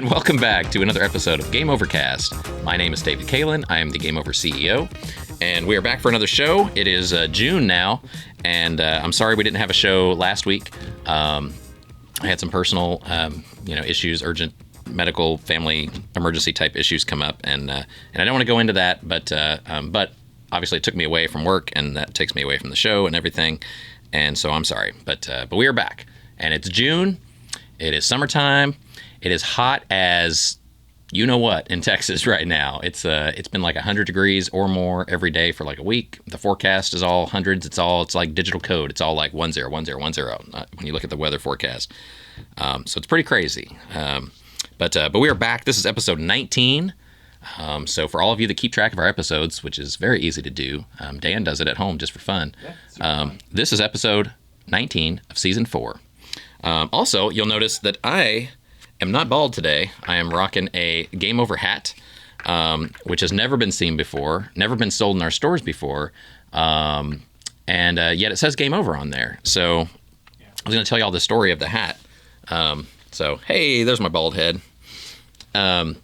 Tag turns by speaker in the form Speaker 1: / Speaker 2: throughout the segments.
Speaker 1: Welcome back to another episode of Game Overcast. My name is David Kaelin. I am the Game Over CEO, and we are back for another show. It is June now, and I'm sorry we didn't have a show last week. I had some personal, issues, urgent medical, family emergency type issues come up, and I don't want to go into that, but obviously it took me away from work, and that takes me away from the show and everything, and so I'm sorry, but we are back, and it's June. It is summertime. It is hot as you know what in Texas right now. It's been like 100 degrees or more every day for like a week. The forecast is all hundreds. It's like digital code. It's all like 10, 10, 10 when you look at the weather forecast. So it's pretty crazy. But we are back. This is episode 19. So for all of you that keep track of our episodes, which is very easy to do, Dan does it at home just for fun. Yeah, fun. This is episode 19 of season 4. Also, you'll notice that I am not bald today. I am rocking a Game Over hat, which has never been seen before, never been sold in our stores before, and yet it says Game Over on there. So I was going to tell you all the story of the hat. So, hey, there's my bald head. So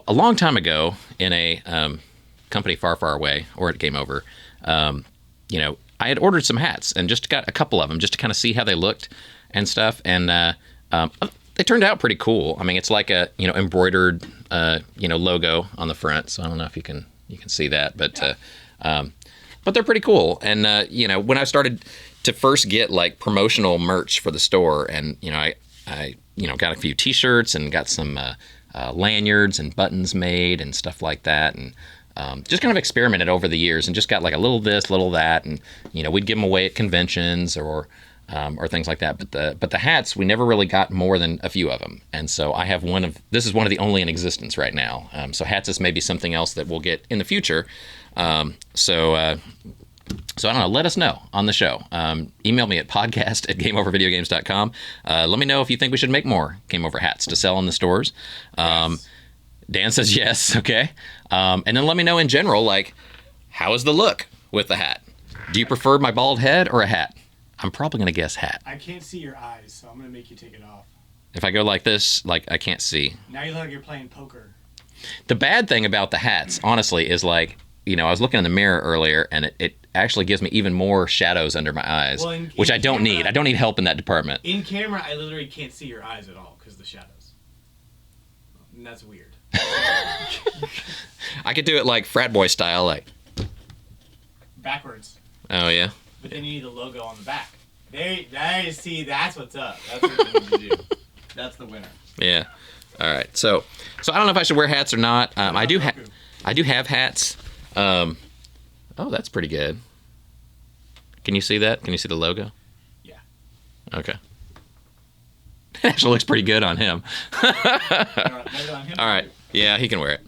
Speaker 1: a long time ago in a company far, far away, or at Game Over, I had ordered some hats and just got a couple of them just to kind of see how they looked and stuff. And they turned out pretty cool. I mean, it's like a embroidered logo on the front. So I don't know if you can see that, but they're pretty cool. And when I started to first get like promotional merch for the store, and I got a few T-shirts and got some lanyards and buttons made and stuff like that, and just kind of experimented over the years and just got like a little this, little that, and we'd give them away at conventions or things like that. But the hats, we never really got more than a few of them, and so I have this is one of the only in existence right now. So hats is maybe something else that we'll get in the future. So I don't know. Let us know on the show. Email me at podcast@gameovervideogames.com. Let me know if you think we should make more Game Over hats to sell in the stores. Yes. Dan says yes. Okay. And then let me know in general, like, how is the look with the hat? Do you prefer my bald head or a hat? I'm probably going to guess hat.
Speaker 2: I can't see your eyes, so I'm going to make you take it off.
Speaker 1: If I go like this, like, I can't see.
Speaker 2: Now you look like you're playing poker.
Speaker 1: The bad thing about the hats, honestly, is like, I was looking in the mirror earlier, and it actually gives me even more shadows under my eyes, which I don't need. I don't need help in that department.
Speaker 2: In camera, I literally can't see your eyes at all because of the shadows. And that's weird.
Speaker 1: I could do it like frat boy style, like
Speaker 2: backwards.
Speaker 1: Oh yeah.
Speaker 2: But then you need the logo on the back. There, see, that's what's up. That's what you need to do. That's the winner.
Speaker 1: Yeah. All right. So I don't know if I should wear hats or not. I do have hats. Oh, that's pretty good. Can you see that? Can you see the logo?
Speaker 2: Yeah.
Speaker 1: Okay. It actually looks pretty good on him.
Speaker 2: All
Speaker 1: right. Yeah, he can wear it.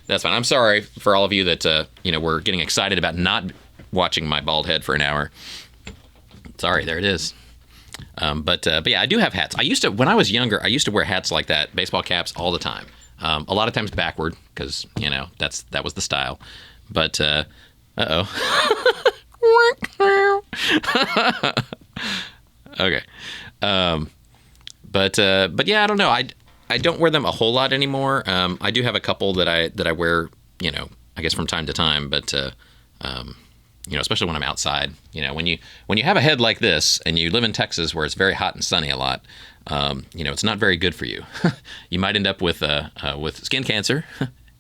Speaker 1: That's fine. I'm sorry for all of you that were getting excited about not watching my bald head for an hour. Sorry, there it is. But yeah, I do have hats. When I was younger, I used to wear hats like that, baseball caps, all the time. A lot of times backward, because that was the style. But okay. But yeah, I don't know. I don't wear them a whole lot anymore. I do have a couple that I wear, I guess from time to time. But especially when I'm outside. When you have a head like this and you live in Texas where it's very hot and sunny a lot, it's not very good for you. You might end up with skin cancer.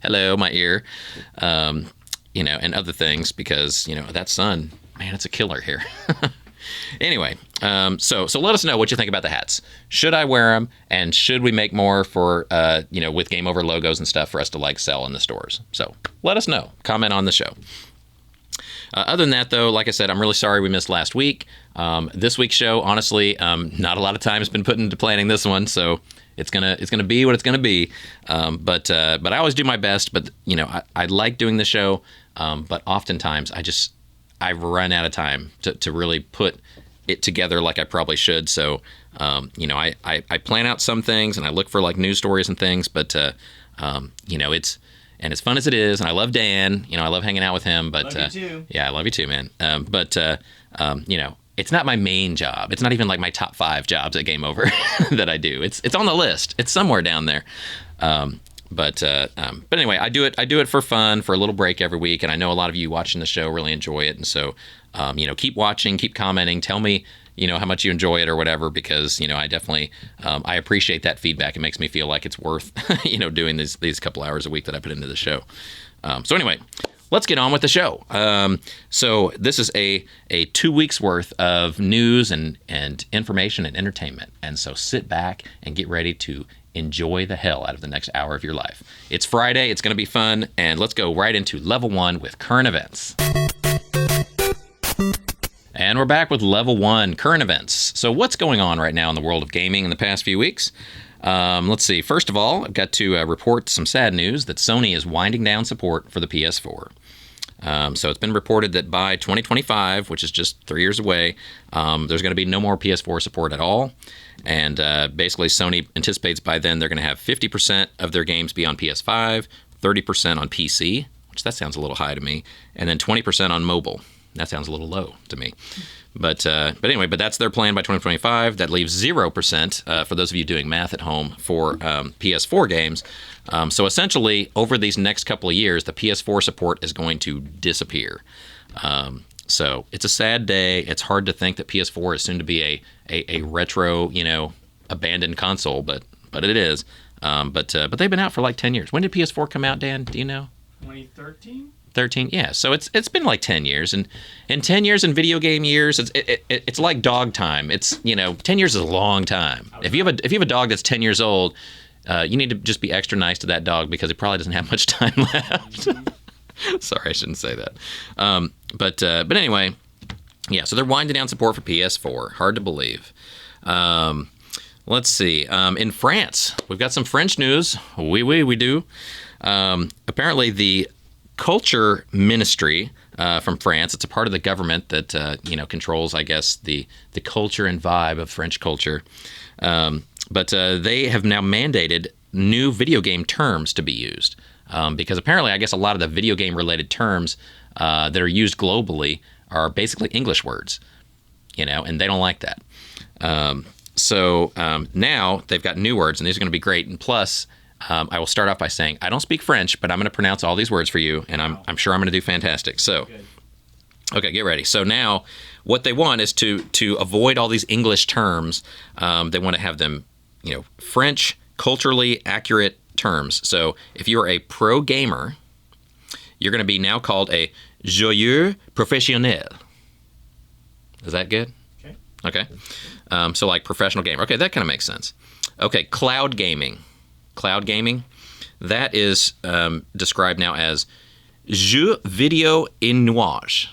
Speaker 1: Hello, my ear. And other things because that sun, man, it's a killer here. Anyway, so let us know what you think about the hats. Should I wear them, and should we make more for with Game Over logos and stuff for us to like sell in the stores? So let us know. Comment on the show. Other than that, though, like I said, I'm really sorry we missed last week. This week's show, honestly, not a lot of time has been put into planning this one, so it's gonna be what it's gonna be. But I always do my best. But I like doing the show, but oftentimes I run out of time to really put it together like I probably should. So I plan out some things and I look for like news stories and things, but it's. And as fun as it is, and I love Dan, I love hanging out with him. But
Speaker 2: love you too.
Speaker 1: Yeah, I love you too, man. But it's not my main job. It's not even like my top 5 jobs at Game Over that I do. It's on the list. It's somewhere down there. But anyway, I do it for fun, for a little break every week, and I know a lot of you watching the show really enjoy it, and so keep watching, keep commenting, tell me how much you enjoy it or whatever, because I definitely I appreciate that feedback. It makes me feel like it's worth doing these couple hours a week that I put into the show. So anyway, let's get on with the show. So this is a 2 weeks worth of news and information and entertainment, and so sit back and get ready to enjoy the hell out of the next hour of your life. It's Friday, it's going to be fun, and let's go right into level 1 with current events. And we're back with level 1, current events. So what's going on right now in the world of gaming in the past few weeks? Let's see. First of all, I've got to report some sad news that Sony is winding down support for the PS4. So it's been reported that by 2025, which is just 3 years away, there's going to be no more PS4 support at all. And basically, Sony anticipates by then they're going to have 50% of their games be on PS5, 30% on PC, which that sounds a little high to me, and then 20% on mobile. That sounds a little low to me. But anyway, that's their plan by 2025. That leaves 0% for those of you doing math at home for PS4 games. So essentially, over these next couple of years, the PS4 support is going to disappear. So it's a sad day. It's hard to think that PS4 is soon to be a retro, abandoned console, but it is. But they've been out for like 10 years. When did PS4 come out, Dan? Do you know?
Speaker 2: 2013.
Speaker 1: 13, yeah. So it's been like 10 years, and in 10 years in video game years, it's like dog time. It's 10 years is a long time. If you have a dog that's 10 years old, you need to just be extra nice to that dog because it probably doesn't have much time left. Sorry, I shouldn't say that. But anyway, yeah. So they're winding down support for PS4. Hard to believe. Let's see. In France, we've got some French news. We do. Apparently, the Culture Ministry from France. It's a part of the government that controls, I guess, the culture and vibe of French culture. But they have now mandated new video game terms to be used because apparently, I guess, a lot of the video game related terms that are used globally are basically English words, and they don't like that. So now they've got new words, and these are going to be great. And plus, I will start off by saying I don't speak French, but I'm going to pronounce all these words for you, and I'm sure I'm going to do fantastic. So, okay, get ready. So now, what they want is to avoid all these English terms. They want to have them, French culturally accurate terms. So if you're a pro gamer, you're going to be now called a joueur professionnel. Is that good? Okay. So like professional gamer. Okay, that kind of makes sense. Okay, cloud gaming. Cloud gaming, that is described now as jeux vidéo en nuage.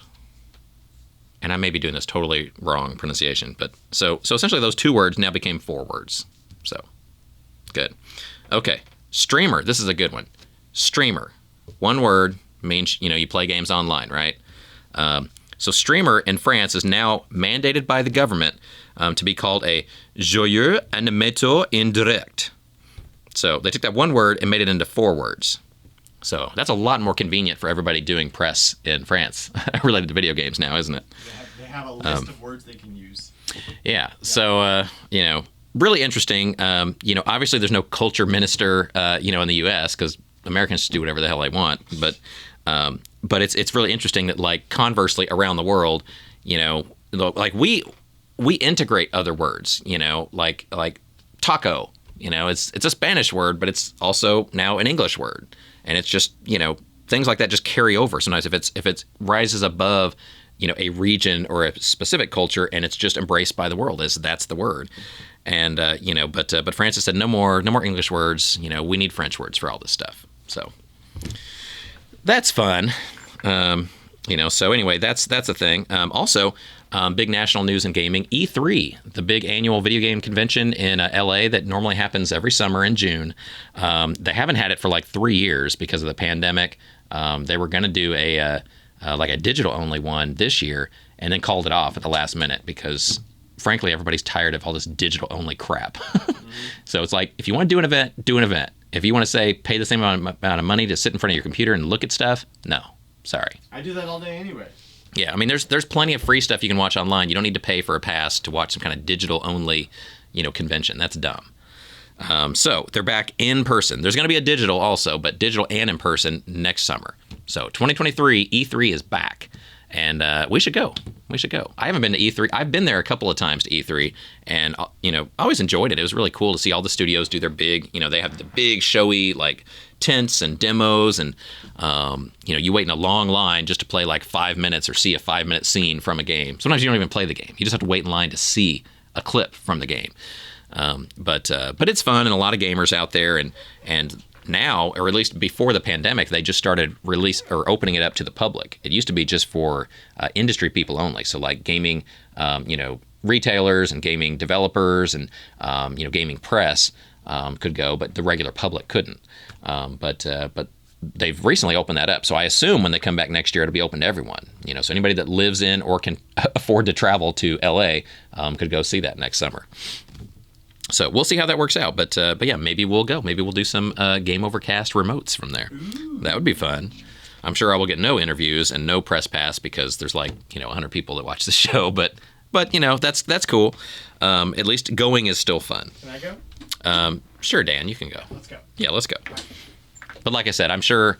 Speaker 1: And I may be doing this totally wrong pronunciation, but so essentially those 2 words now became 4 words. So, good. Okay, streamer, this is a good one. Streamer, 1 word, means, you play games online, right? So streamer in France is now mandated by the government to be called a joueur animateur en direct. So they took that 1 word and made it into 4 words. So that's a lot more convenient for everybody doing press in France related to video games now, isn't it?
Speaker 2: They have a list of words they can use.
Speaker 1: Yeah. So, really interesting. Obviously there's no culture minister, in the U.S. because Americans just do whatever the hell they want. But it's really interesting that, like, conversely around the world, like we integrate other words, like taco. It's a Spanish word, but it's also now an English word, and it's just things like that just carry over. Sometimes if it rises above a region or a specific culture, and it's just embraced by the world as that's the word. And but Francis said no more English words. We need French words for all this stuff. So that's fun. So anyway, that's a thing. Also. Big national news in gaming, E3, the big annual video game convention in LA that normally happens every summer in June. They haven't had it for like 3 years because of the pandemic. They were going to do a digital only one this year and then called it off at the last minute because, frankly, everybody's tired of all this digital only crap. So it's like, if you want to do an event, do an event. If you want to say pay the same amount of money to sit in front of your computer and look at stuff, no, sorry.
Speaker 2: I do that all day anyway.
Speaker 1: Yeah, I mean, there's plenty of free stuff you can watch online. You don't need to pay for a pass to watch some kind of digital only, convention. That's dumb. So they're back in person. There's going to be a digital also, but digital and in person next summer. So 2023 E3 is back, and we should go. We should go. I haven't been to E3. I've been there a couple of times to E3, and I always enjoyed it. It was really cool to see all the studios do their big. They have the big showy like tents and demos, and you wait in a long line just to play like 5 minutes or see a 5-minute scene from a game. Sometimes you don't even play the game. You just have to wait in line to see a clip from the game. But it's fun, and a lot of gamers out there, and now, or at least before the pandemic, they just started opening it up to the public. It used to be just for industry people only, so like gaming, retailers and gaming developers and gaming press could go, but the regular public couldn't. But they've recently opened that up, so I assume when they come back next year, it'll be open to everyone. So anybody that lives in or can afford to travel to LA could go see that next summer. So we'll see how that works out, but yeah, maybe we'll go. Maybe we'll do some Game Overcast remotes from there. Ooh. That would be fun. I'm sure I will get no interviews and no press pass because there's 100 people that watch the show, but that's cool. At least going is still fun.
Speaker 2: Can I go?
Speaker 1: Sure, Dan, you can go.
Speaker 2: Let's go.
Speaker 1: Yeah, let's go. But like I said, I'm sure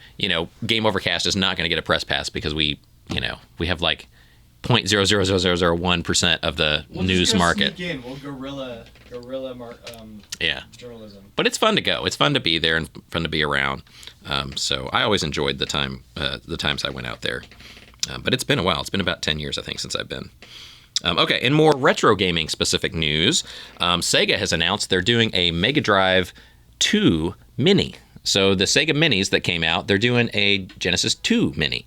Speaker 1: Game Overcast is not going to get a press pass because we have like 0.00001% of the news market.
Speaker 2: Sneak in. We'll guerrilla journalism.
Speaker 1: But it's fun to go. It's fun to be there and fun to be around. So I always enjoyed the times I went out there. But it's been a while. It's been about 10 years, I think, since I've been. Okay, in more retro gaming specific news, Sega has announced they're doing a Mega Drive 2 Mini. So the Sega Minis that came out, they're doing a Genesis 2 Mini.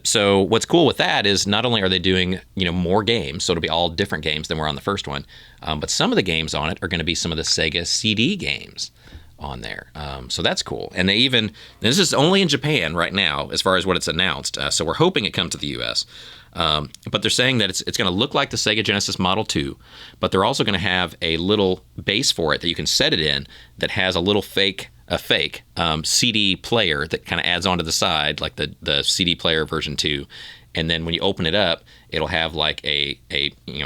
Speaker 1: So what's cool with that is not only are they doing, more games, so it'll be all different games than were on the first one, but some of the games on it are going to be some of the Sega CD games on there. So that's cool. And this is only in Japan right now as far as what it's announced. So we're hoping it comes to the U.S. But they're saying that it's going to look like the Sega Genesis Model 2, but they're also going to have a little base for it that you can set it in that has a fake CD player that kind of adds onto the side, like the CD player version 2. And then when you open it up, it'll have like a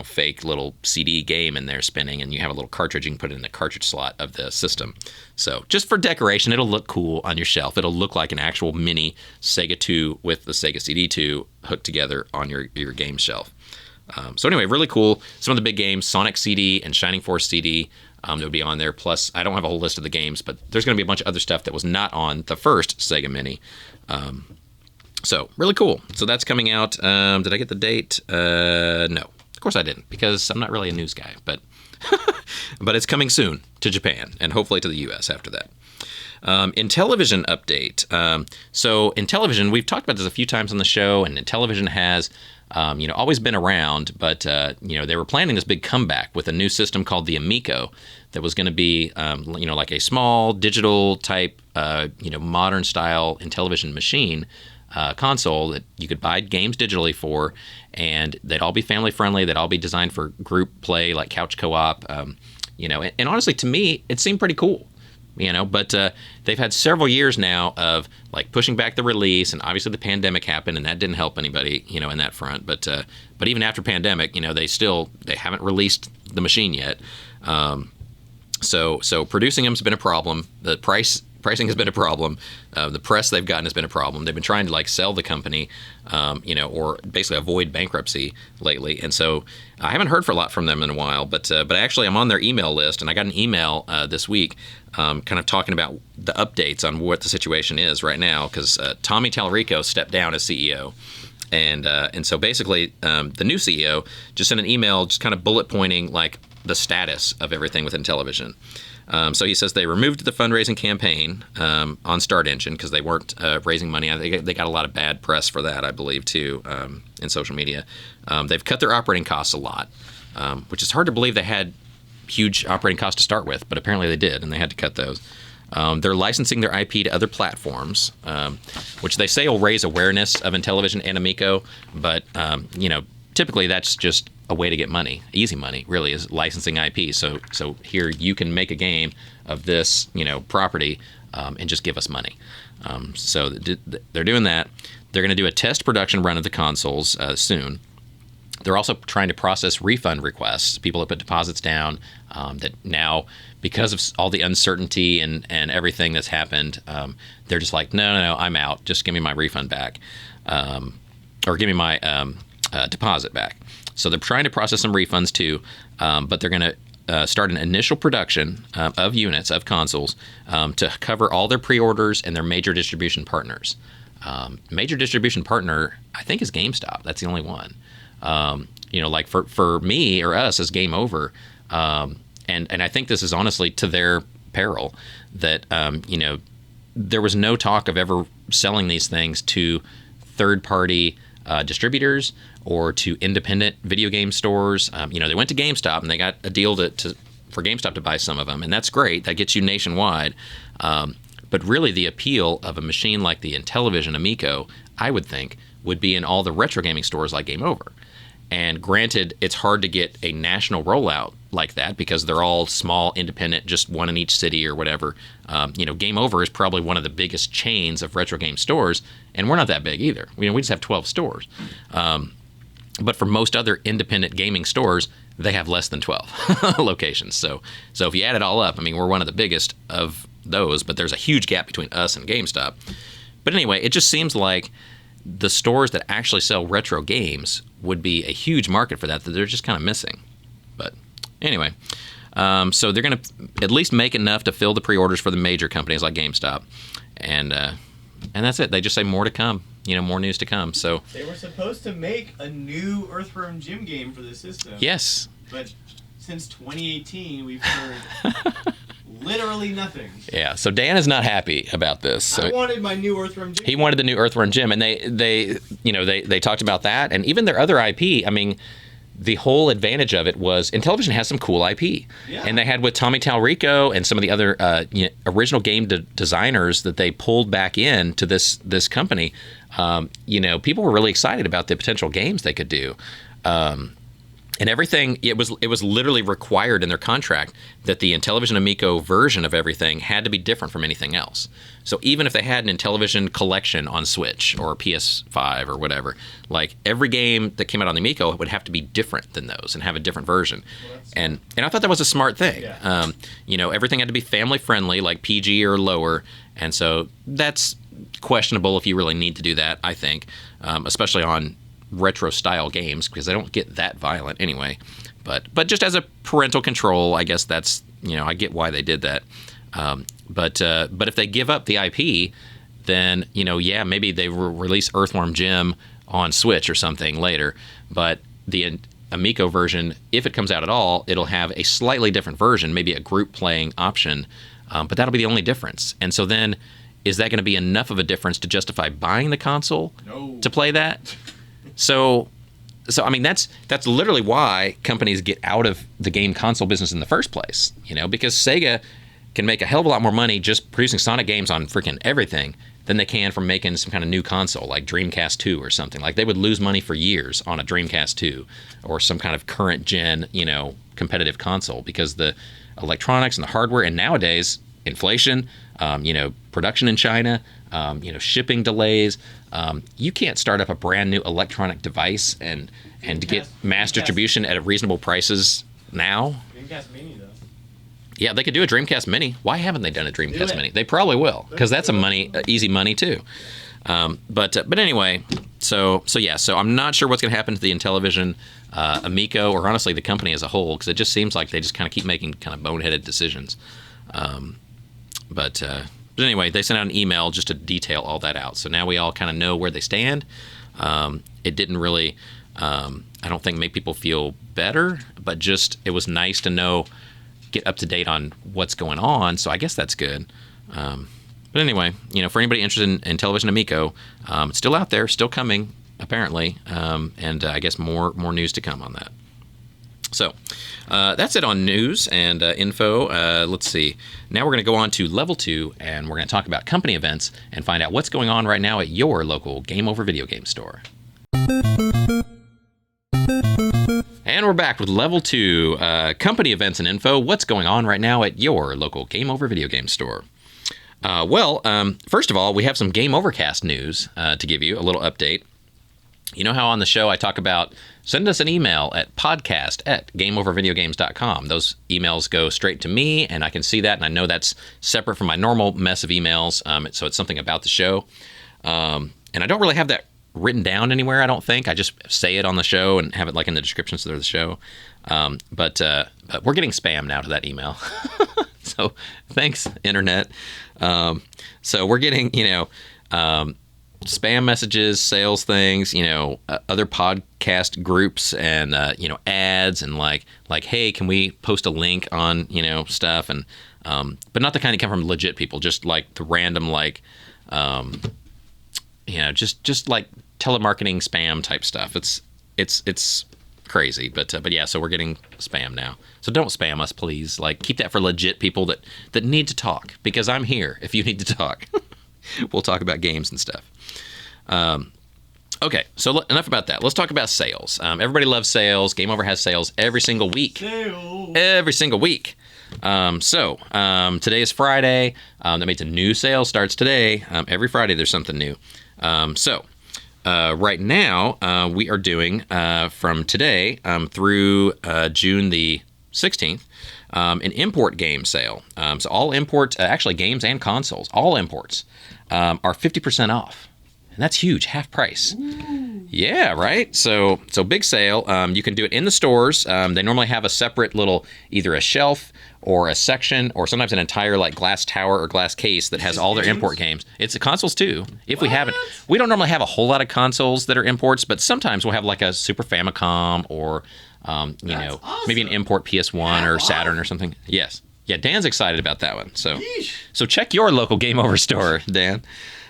Speaker 1: fake little CD game in there spinning, and you have a little cartridge. You can put it in the cartridge slot of the system. So just for decoration, it'll look cool on your shelf. It'll look like an actual mini Sega 2 with the Sega CD 2 hooked together on your game shelf. So anyway, really cool. Some of the big games, Sonic CD and Shining Force CD, that'll be on there. Plus, I don't have a whole list of the games, but there's going to be a bunch of other stuff that was not on the first Sega Mini. So really cool. So that's coming out. Did I get the date? No, of course I didn't, because I'm not really a news guy. But but it's coming soon to Japan and hopefully to the U.S. after that. Intellivision update. So Intellivision, we've talked about this a few times on the show, and Intellivision has always been around, but they were planning this big comeback with a new system called the Amico that was going to be like a small digital type modern style Intellivision machine console that you could buy games digitally for, and they'd all be family friendly. They'd all be designed for group play, like couch co-op. And honestly, to me, it seemed pretty cool. But they've had several years now of like pushing back the release, and obviously the pandemic happened, and that didn't help anybody, in that front. But even after pandemic, they haven't released the machine yet. So producing them's been a problem. The pricing has been a problem. The press they've gotten has been a problem. They've been trying to like sell the company, or basically avoid bankruptcy lately. And so I haven't heard a lot from them in a while. But actually, I'm on their email list, and I got an email this week, kind of talking about the updates on what the situation is right now, because Tommy Tallarico stepped down as CEO. And so basically, the new CEO just sent an email, just kind of bullet pointing like the status of everything within Intellivision. So he says they removed the fundraising campaign on Start Engine because they weren't raising money. They got a lot of bad press for that, I believe, too, in social media. They've cut their operating costs a lot, which is hard to believe they had huge operating costs to start with, but apparently they did, and they had to cut those. They're licensing their IP to other platforms, which they say will raise awareness of Intellivision and Amico, but typically that's just a way to get money, easy money, really, is licensing IP. So here you can make a game of this, property, and just give us money. So they're doing that. They're going to do a test production run of the consoles soon. They're also trying to process refund requests. People have put deposits down that now, because of all the uncertainty and everything that's happened, they're just like, no, I'm out. Just give me my refund back, or give me my deposit back. So they're trying to process some refunds too, but they're going to start an initial production of units of consoles to cover all their pre-orders and their major distribution partners. Major distribution partner, I think, is GameStop. That's the only one. Like for me or us as Game Over, and I think this is honestly to their peril, that there was no talk of ever selling these things to third-party distributors or to independent video game stores. They went to GameStop and they got a deal for GameStop to buy some of them, and that's great. That gets you nationwide. But really, the appeal of a machine like the Intellivision Amico, I would think, would be in all the retro gaming stores like Game Over. And granted, it's hard to get a national rollout like that because they're all small, independent, just one in each city or whatever. Game Over is probably one of the biggest chains of retro game stores, and we're not that big either. We just have 12 stores. But for most other independent gaming stores, they have less than 12 locations. So if you add it all up, we're one of the biggest of those, but there's a huge gap between us and GameStop. But anyway, it just seems like the stores that actually sell retro games would be a huge market for that they're just kind of missing. But anyway, so they're going to at least make enough to fill the pre-orders for the major companies like GameStop. And that's it. They just say more to come, more news to come. So
Speaker 2: they were supposed to make a new Earthworm Jim game for the system.
Speaker 1: Yes.
Speaker 2: But since 2018, we've heard literally nothing.
Speaker 1: Yeah, so Dan is not happy about this. So
Speaker 2: I wanted my new Earthworm Jim.
Speaker 1: He wanted the new Earthworm Jim, and they talked about that, and even their other IP. The whole advantage of it was Intellivision has some cool IP,
Speaker 2: yeah.
Speaker 1: And they had with Tommy Talrico and some of the other original game designers that they pulled back in to this company. People were really excited about the potential games they could do. And everything, it was literally required in their contract that the Intellivision Amico version of everything had to be different from anything else. So even if they had an Intellivision collection on Switch or PS5 or whatever, like every game that came out on the Amico would have to be different than those and have a different version. Well, and I thought that was a smart thing. Yeah. Everything had to be family friendly, like PG or lower. And so that's questionable if you really need to do that, I think, especially on retro style games, because they don't get that violent anyway. But just as a parental control, I guess that's, I get why they did that. But if they give up the IP, then maybe they will release Earthworm Jim on Switch or something later. But the Amico version, if it comes out at all, it'll have a slightly different version, maybe a group playing option. But that'll be the only difference. And so then, is that going to be enough of a difference to justify buying the console to play that? So that's literally why companies get out of the game console business in the first place, because Sega can make a hell of a lot more money just producing Sonic games on freaking everything than they can from making some kind of new console like Dreamcast 2 or something. Like they would lose money for years on a Dreamcast 2 or some kind of current gen, competitive console, because the electronics and the hardware, and nowadays inflation, production in China, shipping delays. You can't start up a brand new electronic device and get mass distribution at reasonable prices now.
Speaker 2: Dreamcast Mini, though.
Speaker 1: Yeah, they could do a Dreamcast Mini. Why haven't they done a Dreamcast Mini? They probably will, because that's easy money too. But anyway, so I'm not sure what's going to happen to the Intellivision Amico, or honestly the company as a whole, because it just seems like they just kind of keep making kind of boneheaded decisions. But anyway, they sent out an email just to detail all that out. So now we all kind of know where they stand. It didn't really, I don't think, make people feel better, but just it was nice to get up to date on what's going on. So I guess that's good. But anyway, for anybody interested in Intellivision Amico, it's still out there, still coming, apparently. And I guess more news to come on that. So that's it on news and info. Let's see. Now we're going to go on to level 2, and we're going to talk about company events and find out what's going on right now at your local Game Over video game store. And we're back with level 2, company events and info. What's going on right now at your local Game Over video game store? First of all, we have some Game Overcast news to give you, a little update. You know how on the show I talk about send us an email at podcast@gameovervideogames.com. Those emails go straight to me, and I can see that, and I know that's separate from my normal mess of emails, so it's something about the show. And I don't really have that written down anywhere, I don't think. I just say it on the show and have it like in the descriptions of the show. But we're getting spam now to that email. So thanks, Internet. So we're getting, spam messages, sales things, other podcast groups, and ads, and like, hey, can we post a link on stuff, and but not the kind that come from legit people, just like the random just like telemarketing spam type stuff. It's crazy, but yeah, so we're getting spam now. So don't spam us, please. Like, keep that for legit people that need to talk, because I'm here if you need to talk. We'll talk about games and stuff. Okay, so enough about that. Let's talk about sales. Everybody loves sales. Game Over has sales every single week.
Speaker 2: Sales.
Speaker 1: Every single week. Today is Friday. That means a new sale starts today. Every Friday there's something new. Right now we are doing from today through June the 16th, an import game sale. So all imports, actually games and consoles, all imports are 50% off. And that's huge, half price. Ooh. Yeah, right? So big sale. You can do it in the stores. They normally have a separate little, either a shelf or a section, or sometimes an entire like glass tower or glass case that has all their import games. It's the consoles too. If we haven't, we don't normally have a whole lot of consoles that are imports, but sometimes we'll have like a Super Famicom or awesome. Maybe an import PS1 or Saturn or something. Yes. Yeah, Dan's excited about that one. So check your local Game Over store, Dan.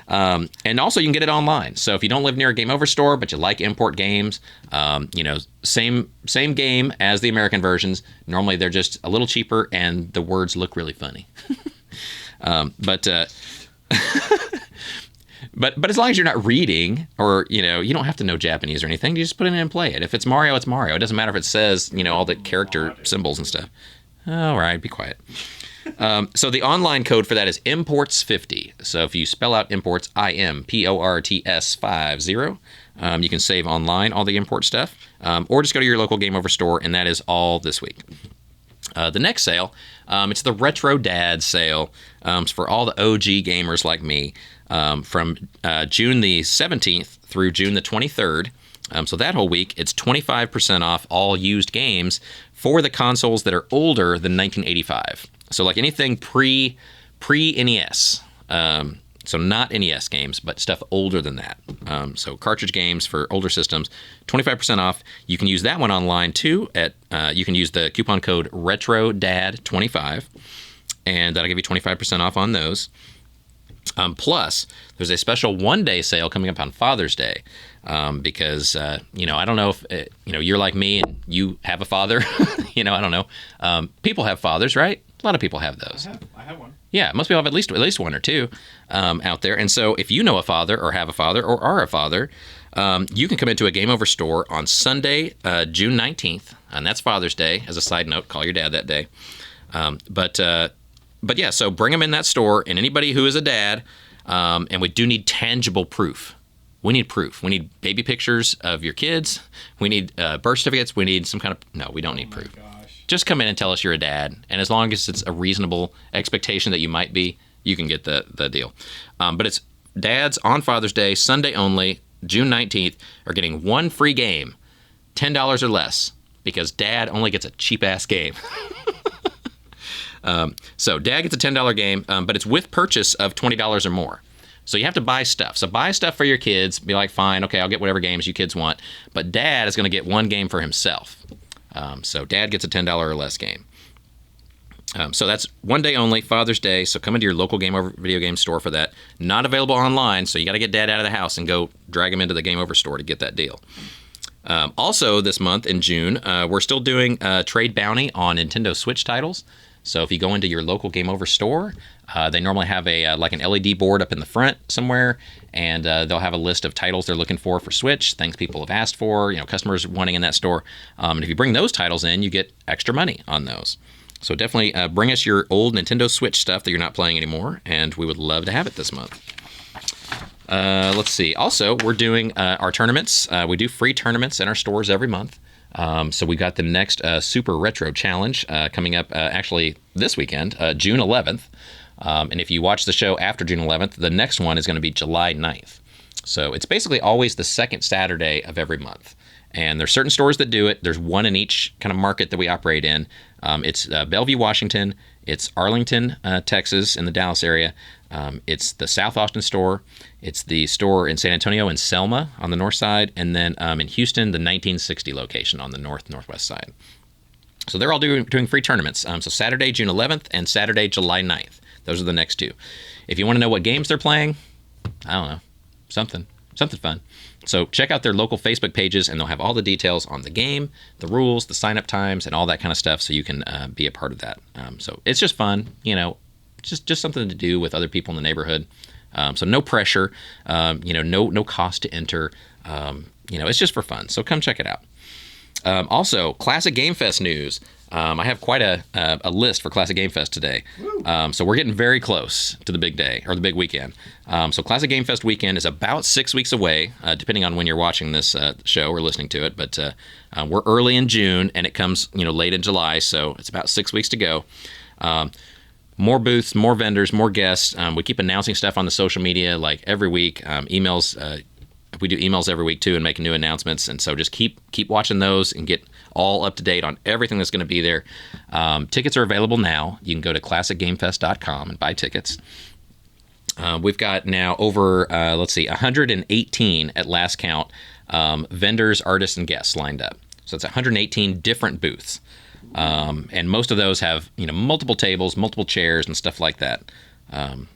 Speaker 1: And also you can get it online. So if you don't live near a Game Over store, but you like import games, same game as the American versions. Normally they're just a little cheaper and the words look really funny. But as long as you're not reading, or, you don't have to know Japanese or anything. You just put it in and play it. If it's Mario, it's Mario. It doesn't matter if it says, all the character symbols and stuff. All right, be quiet. So the online code for that is imports50. So if you spell out imports, IMPORTS50, you can save online all the import stuff, or just go to your local Game Over store, and that is all this week. The next sale, it's the Retro Dad sale. It's for all the OG gamers like me, from June the 17th through June the 23rd. So that whole week, it's 25% off all used games for the consoles that are older than 1985. So like anything pre-NES. So not NES games, but stuff older than that. So cartridge games for older systems, 25% off. You can use that one online too. You can use the coupon code RETRODAD25, and that'll give you 25% off on those. Plus, there's a special one-day sale coming up on Father's Day, because I don't know if you're like me and you have a father. I don't know. People have fathers, right? A lot of people have those.
Speaker 2: I have one.
Speaker 1: Yeah, most people have at least one or two out there. And so if you know a father or have a father or are a father, you can come into a Game Over store on Sunday, June 19th, and that's Father's Day. As a side note, call your dad that day. But yeah, so bring them in that store, and anybody who is a dad, and we do need tangible proof. We need proof. We need baby pictures of your kids. We need birth certificates. We need some kind of... No, we don't need proof. Just come in and tell us you're a dad, and as long as it's a reasonable expectation that you might be, you can get the deal. But it's dads on Father's Day, Sunday only, June 19th, are getting one free game, $10 or less, because dad only gets a cheap-ass game. So dad gets a $10 game, but it's with purchase of $20 or more. So you have to buy stuff. So buy stuff for your kids. Be like, fine, okay, I'll get whatever games you kids want. But dad is going to get one game for himself. So dad gets a $10 or less game. So that's one day only, Father's Day. So come into your local Game Over video game store for that. Not available online, so you got to get dad out of the house and go drag him into the Game Over store to get that deal. Also this month in June, we're still doing Trade Bounty on Nintendo Switch titles. So if you go into your local Game Over store, they normally have an LED board up in the front somewhere, and they'll have a list of titles they're looking for Switch, things people have asked for, customers wanting in that store. And if you bring those titles in, you get extra money on those. So definitely bring us your old Nintendo Switch stuff that you're not playing anymore, and we would love to have it this month. Let's see. Also, we're doing our tournaments. We do free tournaments in our stores every month. So we got the next Super Retro Challenge coming up actually this weekend, June 11th. And if you watch the show after June 11th, the next one is going to be July 9th. So it's basically always the second Saturday of every month. And there's certain stores that do it. There's one in each kind of market that we operate in. It's Bellevue, Washington. It's Arlington, Texas, in the Dallas area. It's the South Austin store. It's the store in San Antonio and Selma on the north side. And then in Houston, the 1960 location on the northwest side. So they're all doing free tournaments. So Saturday, June 11th, and Saturday, July 9th. Those are the next two. If you want to know what games they're playing, I don't know, something fun. So check out their local Facebook pages, and they'll have all the details on the game, the rules, the sign-up times, and all that kind of stuff, so you can be a part of that. So it's just fun, just something to do with other people in the neighborhood. So no pressure, no cost to enter. It's just for fun. So come check it out. Also, Classic Game Fest news. I have quite a list for Classic Game Fest today. So we're getting very close to the big day, or the big weekend. So Classic Game Fest weekend is about 6 weeks away, depending on when you're watching this show or listening to it. But we're early in June, and it comes late in July, so it's about 6 weeks to go. More booths, more vendors, more guests. We keep announcing stuff on the social media like every week. Emails. We do emails every week too, and making new announcements. And so just keep watching those and get all up to date on everything that's going to be there. Tickets are available now. You can go to classicgamefest.com and buy tickets. We've got now over 118 at last count vendors, artists, and guests lined up. So it's 118 different booths. And most of those have multiple tables, multiple chairs, and stuff like that.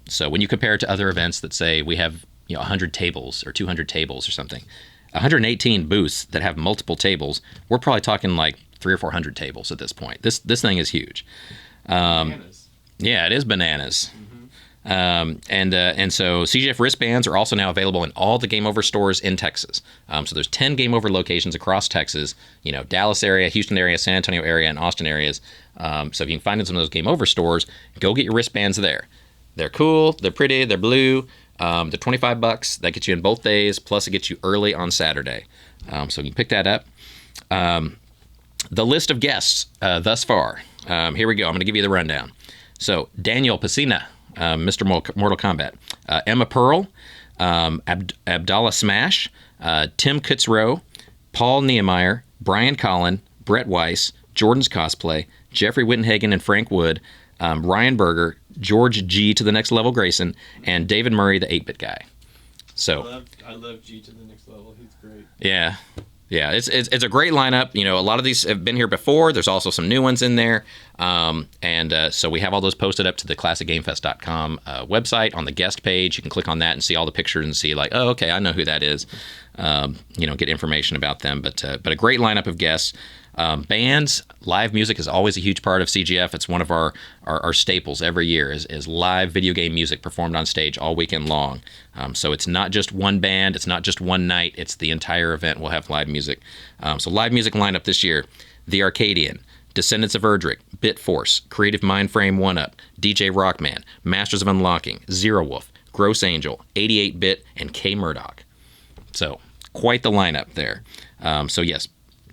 Speaker 1: So when you compare it to other events that say we have 100 tables or 200 tables or something, 118 booths that have multiple tables, we're probably talking like 300 or 400 tables at this point. This thing is huge.
Speaker 2: Bananas.
Speaker 1: Yeah, it is bananas. And so CGF wristbands are also now available in all the Game Over stores in Texas. So there's 10 Game Over locations across Texas, Dallas area, Houston area, San Antonio area, and Austin areas. So if you can find in some of those Game Over stores, go get your wristbands there. They're cool, they're pretty, they're blue. They're $25. That gets you in both days, plus it gets you early on Saturday. So you can pick that up. The list of guests thus far. Here we go. I'm going to give you the rundown. So Daniel Pacina, Mr. Mortal Kombat. Emma Pearl, Abdallah Smash, Tim Kutzrow, Paul Niemeyer, Brian Collin, Brett Weiss, Jordan's Cosplay, Jeffrey Wittenhagen and Frank Wood, Ryan Berger, George G to the Next Level Grayson, and David Murray, the 8-bit guy. So
Speaker 2: I love G to the Next Level. He's great.
Speaker 1: Yeah, it's a great lineup. A lot of these have been here before. There's also some new ones in there, so we have all those posted up to the ClassicGameFest.com website on the guest page. You can click on that and see all the pictures and see like, oh, okay, I know who that is. Get information about them. But a great lineup of guests. Bands, live music is always a huge part of CGF. It's one of our staples every year is live video game music performed on stage all weekend long. So it's not just one band, it's not just one night, it's the entire event will have live music. So live music lineup this year, The Arcadian, Descendants of Erdrick, Bitforce, Creative Mindframe 1UP, DJ Rockman, Masters of Unlocking, Zero Wolf, Gross Angel, 88-Bit, and K Murdoch. So quite the lineup there. So yes,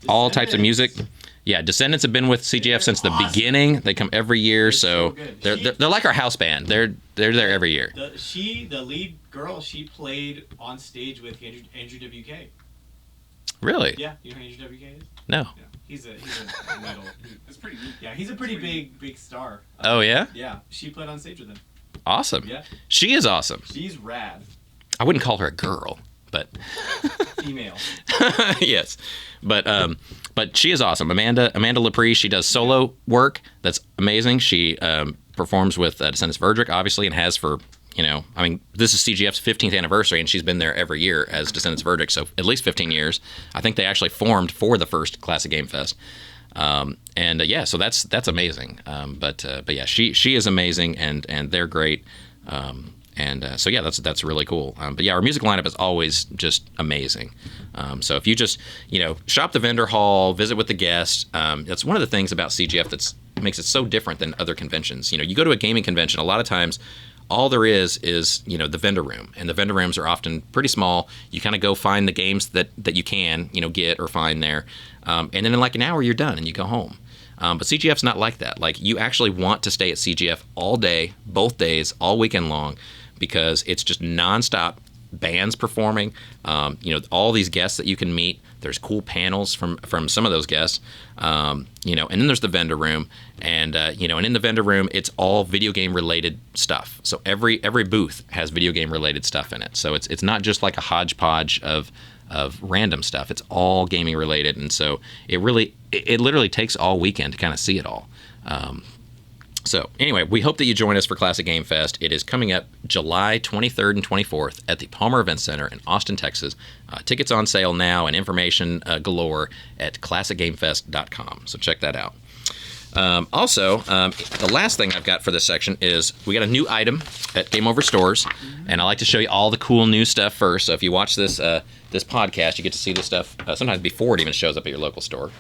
Speaker 1: all types of music. Yeah, Descendants have been with CGF since the beginning. They come every year, so they're like our house band. They're there every year.
Speaker 2: The lead girl, she played on stage with Andrew WK.
Speaker 1: Really?
Speaker 2: Yeah, you know who Andrew WK is?
Speaker 1: No.
Speaker 2: Yeah, he's a metal. It's pretty neat. Yeah, he's a pretty big star.
Speaker 1: Oh yeah?
Speaker 2: Yeah, she played on stage with him.
Speaker 1: Awesome.
Speaker 2: Yeah.
Speaker 1: She is awesome.
Speaker 2: She's rad.
Speaker 1: I wouldn't call her a girl, but
Speaker 2: female.
Speaker 1: Yes. But she is awesome. Amanda Lepre, she does solo work. That's amazing. She performs with Descendants of Erdrick, obviously, and has for, this is CGF's 15th anniversary, and she's been there every year as Descendants of Erdrick, so at least 15 years. I think they actually formed for the first Classic Game Fest. So that's amazing. But yeah, she is amazing, and they're great. So yeah, that's really cool. But yeah, our music lineup is always just amazing. So if you just shop the vendor hall, visit with the guests, that's one of the things about CGF that's makes it so different than other conventions. You go to a gaming convention, a lot of times all there is the vendor room, and the vendor rooms are often pretty small. You kind of go find the games that you can get or find there, and then in like an hour you're done and you go home. But CGF's not like that. Like, you actually want to stay at CGF all day, both days, all weekend long, because it's just nonstop bands performing. All these guests that you can meet. There's cool panels from some of those guests. And then there's the vendor room, and and in the vendor room, it's all video game related stuff. So every booth has video game related stuff in it. So it's not just like a hodgepodge of random stuff. It's all gaming related, and so it literally takes all weekend to kind of see it all. So anyway, we hope that you join us for Classic Game Fest. It is coming up July 23rd and 24th at the Palmer Event Center in Austin, Texas. Tickets on sale now, and information galore at classicgamefest.com. So check that out. Also, the last thing I've got for this section is we got a new item at Game Over Stores, and I like to show you all the cool new stuff first. So if you watch this podcast, you get to see this stuff sometimes before it even shows up at your local store.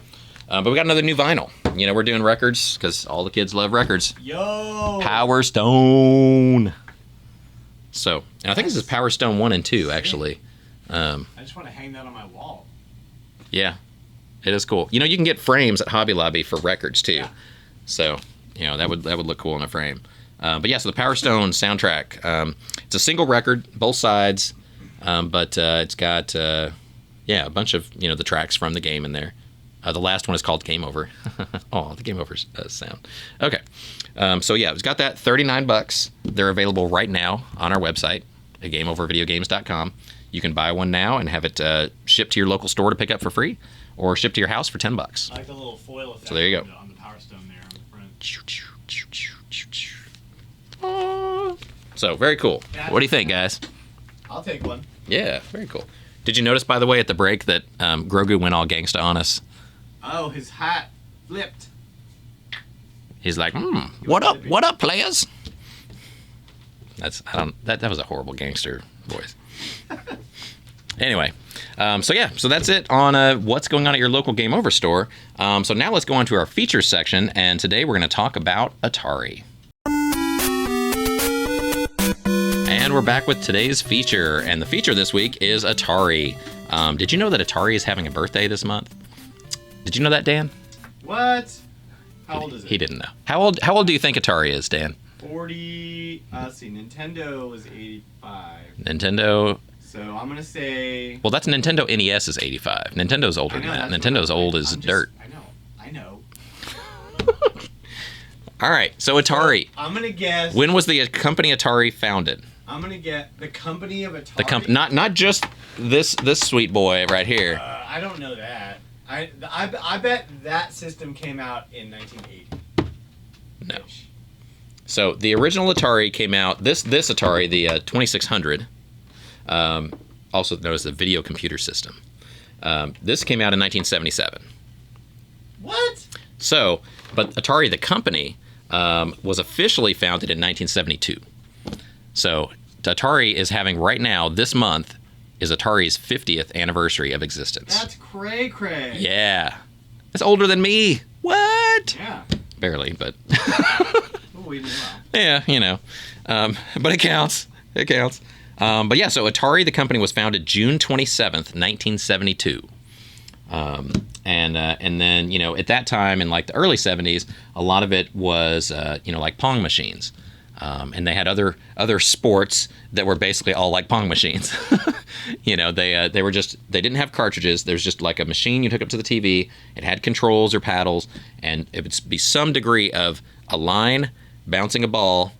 Speaker 1: But we got another new vinyl. We're doing records because all the kids love records.
Speaker 2: Yo!
Speaker 1: Power Stone. So, and I think this is Power Stone 1 and 2, actually.
Speaker 2: I just want to hang that on my wall.
Speaker 1: Yeah, it is cool. You can get frames at Hobby Lobby for records, too.
Speaker 2: Yeah.
Speaker 1: So, that would look cool in a frame. But yeah, so the Power Stone soundtrack. It's a single record, both sides, but it's got, a bunch of, the tracks from the game in there. The last one is called Game Over. Oh, the Game Over sound. Okay. So yeah, it's got that, $39. They're available right now on our website at GameOverVideogames.com. You can buy one now and have it shipped to your local store to pick up for free, or shipped to your house for $10.
Speaker 2: I like the little foil effect.
Speaker 1: So there you go.
Speaker 2: On the Power Stone there on the front.
Speaker 1: So very cool. What do you think, guys?
Speaker 2: I'll take one.
Speaker 1: Yeah, very cool. Did you notice, by the way, at the break that Grogu went all gangsta on us?
Speaker 2: Oh, his hat flipped.
Speaker 1: He's like, what up, players? That was a horrible gangster voice. Anyway, so that's it on what's going on at your local Game Over store. So now let's go on to our features section, and today we're going to talk about Atari. And we're back with today's feature, and the feature this week is Atari. Did you know that Atari is having a birthday this month? Did you know that, Dan?
Speaker 2: What? How old is it?
Speaker 1: He didn't know. How old do you think Atari is, Dan?
Speaker 2: 40. Let's see. Nintendo was 85.
Speaker 1: Nintendo.
Speaker 2: So I'm gonna say.
Speaker 1: Well, that's Nintendo NES is 85. Nintendo's older than that. Nintendo's old as dirt.
Speaker 2: I know.
Speaker 1: All right. So Atari.
Speaker 2: I'm gonna guess.
Speaker 1: When was the company Atari founded?
Speaker 2: I'm gonna get the company of Atari.
Speaker 1: Not just this sweet boy right here.
Speaker 2: I don't know that. I bet that system came out in 1980.
Speaker 1: No. So the original Atari came out. This Atari, the 2600, also known as the video computer system. This came out in 1977.
Speaker 2: What?
Speaker 1: So, but Atari, the company, was officially founded in 1972. So Atari is having right now, this month, is Atari's 50th anniversary of existence.
Speaker 2: That's cray-cray.
Speaker 1: Yeah. That's older than me. What?
Speaker 2: Yeah.
Speaker 1: Barely, but...
Speaker 2: Ooh, we did
Speaker 1: well. Yeah, but it counts. It counts. But yeah, so Atari, the company, was founded June 27th, 1972. And then, at that time, in like the early 70s, a lot of it was, like Pong machines. And they had other sports that were basically all like Pong machines. They didn't have cartridges. There's just like a machine you'd hook up to the TV. It had controls or paddles, and it would be some degree of a line bouncing a ball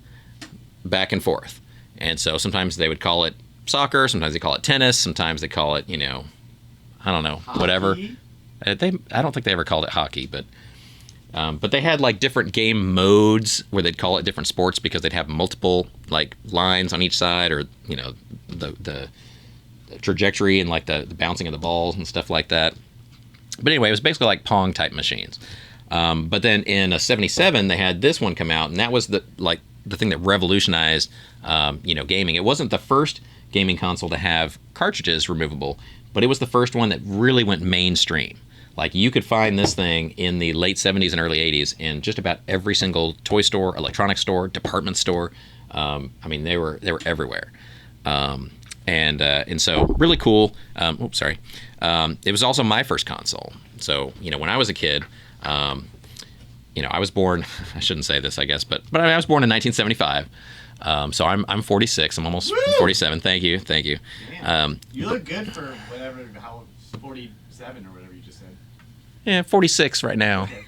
Speaker 1: back and forth. And so sometimes they would call it soccer, sometimes they call it tennis, sometimes they call it, I don't know,
Speaker 2: hockey?
Speaker 1: whatever. I don't think they ever called it hockey, but they had like different game modes where they'd call it different sports because they'd have multiple like lines on each side, or the trajectory and like the bouncing of the balls and stuff like that. But anyway, it was basically like Pong type machines. But then in '77 they had this one come out, and that was the thing that revolutionized gaming. It wasn't the first gaming console to have cartridges removable, but it was the first one that really went mainstream. Like you could find this thing in the late 70s and early 80s in just about every single toy store, electronics store, department store. I mean, they were everywhere. And so really cool. Oops, sorry. It was also my first console. So, when I was a kid, I was born, I shouldn't say this, I guess, but I was born in 1975. So I'm 46. I'm almost 47. Thank you.
Speaker 2: Man, you look good for whatever, how 47 or whatever you just said.
Speaker 1: Yeah, 46 right now.
Speaker 2: Okay,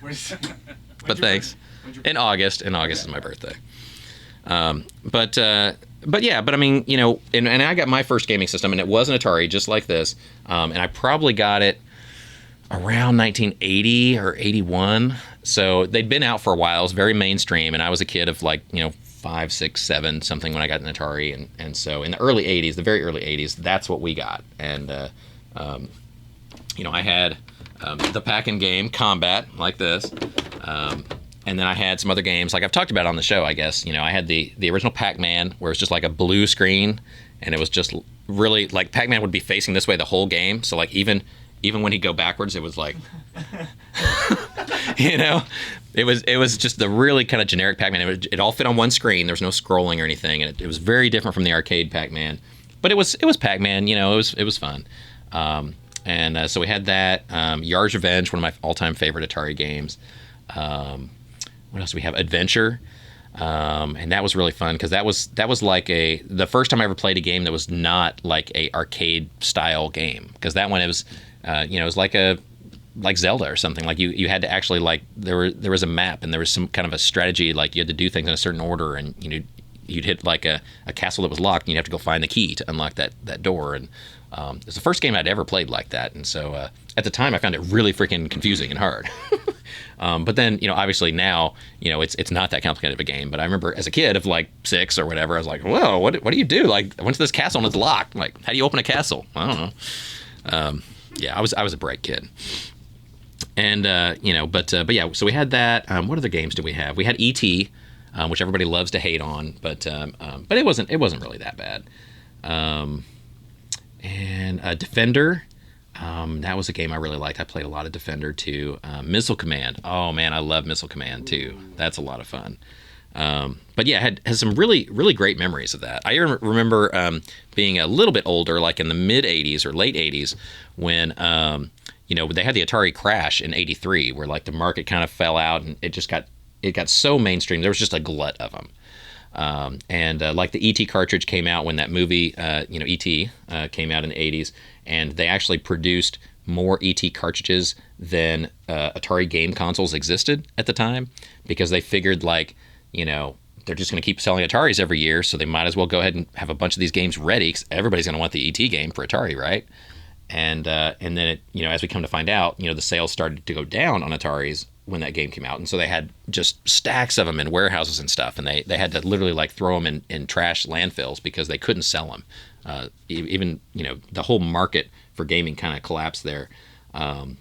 Speaker 1: But thanks. In August is my birthday. But I mean, and I got my first gaming system, and it was an Atari, just like this. And I probably got it around 1980 or 81. So they'd been out for a while. It was very mainstream, and I was a kid of 5, 6, 7, something when I got an Atari. And so in the early 80s, the very early 80s, that's what we got. And, I had the pack-in game, Combat, like this. And then I had some other games, like I've talked about on the show, I guess. I had the original Pac-Man, where it's just like a blue screen, and it was just really, like, Pac-Man would be facing this way the whole game. So, like, even when he'd go backwards, it was like, it was just the really kind of generic Pac-Man. It all fit on one screen. There was no scrolling or anything, and it was very different from the arcade Pac-Man. But it was Pac-Man. It was fun. And so we had that. Yar's Revenge, one of my all-time favorite Atari games. What else do we have? Adventure. And that was really fun because that was like the first time I ever played a game that was not like a arcade style game, because that one, it was it was like Zelda or something. Like you had to actually, like, there was a map, and there was some kind of a strategy, like you had to do things in a certain order, and you'd hit like a castle that was locked, and you'd have to go find the key to unlock that door. And it was the first game I'd ever played like that. And so at the time I found it really freaking confusing and hard. But then, obviously now, it's not that complicated of a game. But I remember as a kid of like 6 or whatever, I was like, whoa, what do you do? Like, I went to this castle and it's locked. Like, how do you open a castle? I don't know. Yeah, I was a bright kid. And, but yeah, so we had that. What other games did we have? We had E.T., which everybody loves to hate on, but it wasn't really that bad. And Defender. That was a game I really liked. I played a lot of Defender too. Missile Command. Oh man, I love Missile Command too. That's a lot of fun. But yeah, had some really, really great memories of that. I remember being a little bit older, like in the mid 80s or late 80s, when they had the Atari crash in '83, where like the market kind of fell out, and it got so mainstream. There was just a glut of them. And like the E.T. cartridge came out when that movie, E.T. Came out in the 80s, and they actually produced more E.T. cartridges than Atari game consoles existed at the time, because they figured, like, they're just going to keep selling Ataris every year, so they might as well go ahead and have a bunch of these games ready, because everybody's going to want the E.T. game for Atari, right? And then it, as we come to find out, the sales started to go down on Ataris when that game came out, and so they had just stacks of them in warehouses and stuff, and they had to literally like throw them in trash landfills because they couldn't sell them. Even the whole market for gaming kind of collapsed there. And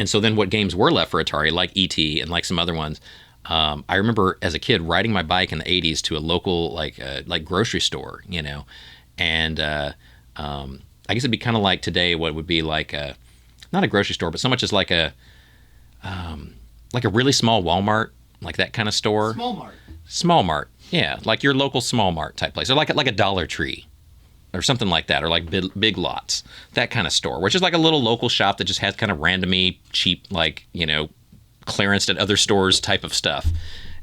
Speaker 1: so then what games were left for Atari, like E.T. and like some other ones, I remember as a kid riding my bike in the 80s to a local like grocery store, and I guess it'd be kind of like today what would be like not a grocery store, but so much as like a really small Walmart, like that kind of store. Small mart, yeah, like your local small mart type place, or like a Dollar Tree, or something like that, or like Big Lots, that kind of store, which is like a little local shop that just has kind of randomy cheap, like clearanced at other stores type of stuff,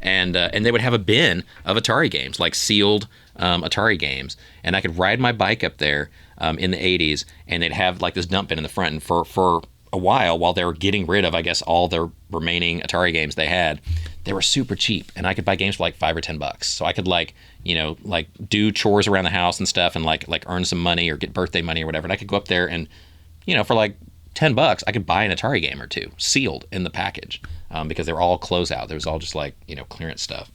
Speaker 1: and they would have a bin of Atari games, like sealed Atari games, and I could ride my bike up there in the 80s, and they'd have like this dump bin in the front, and for a while they were getting rid of, I guess, all their remaining Atari games they had, they were super cheap, and I could buy games for like $5 or $10. So I could like do chores around the house and stuff, and like earn some money or get birthday money or whatever, and I could go up there and for like $10 I could buy an Atari game or two sealed in the package, because they were all closeout. There was all just like clearance stuff.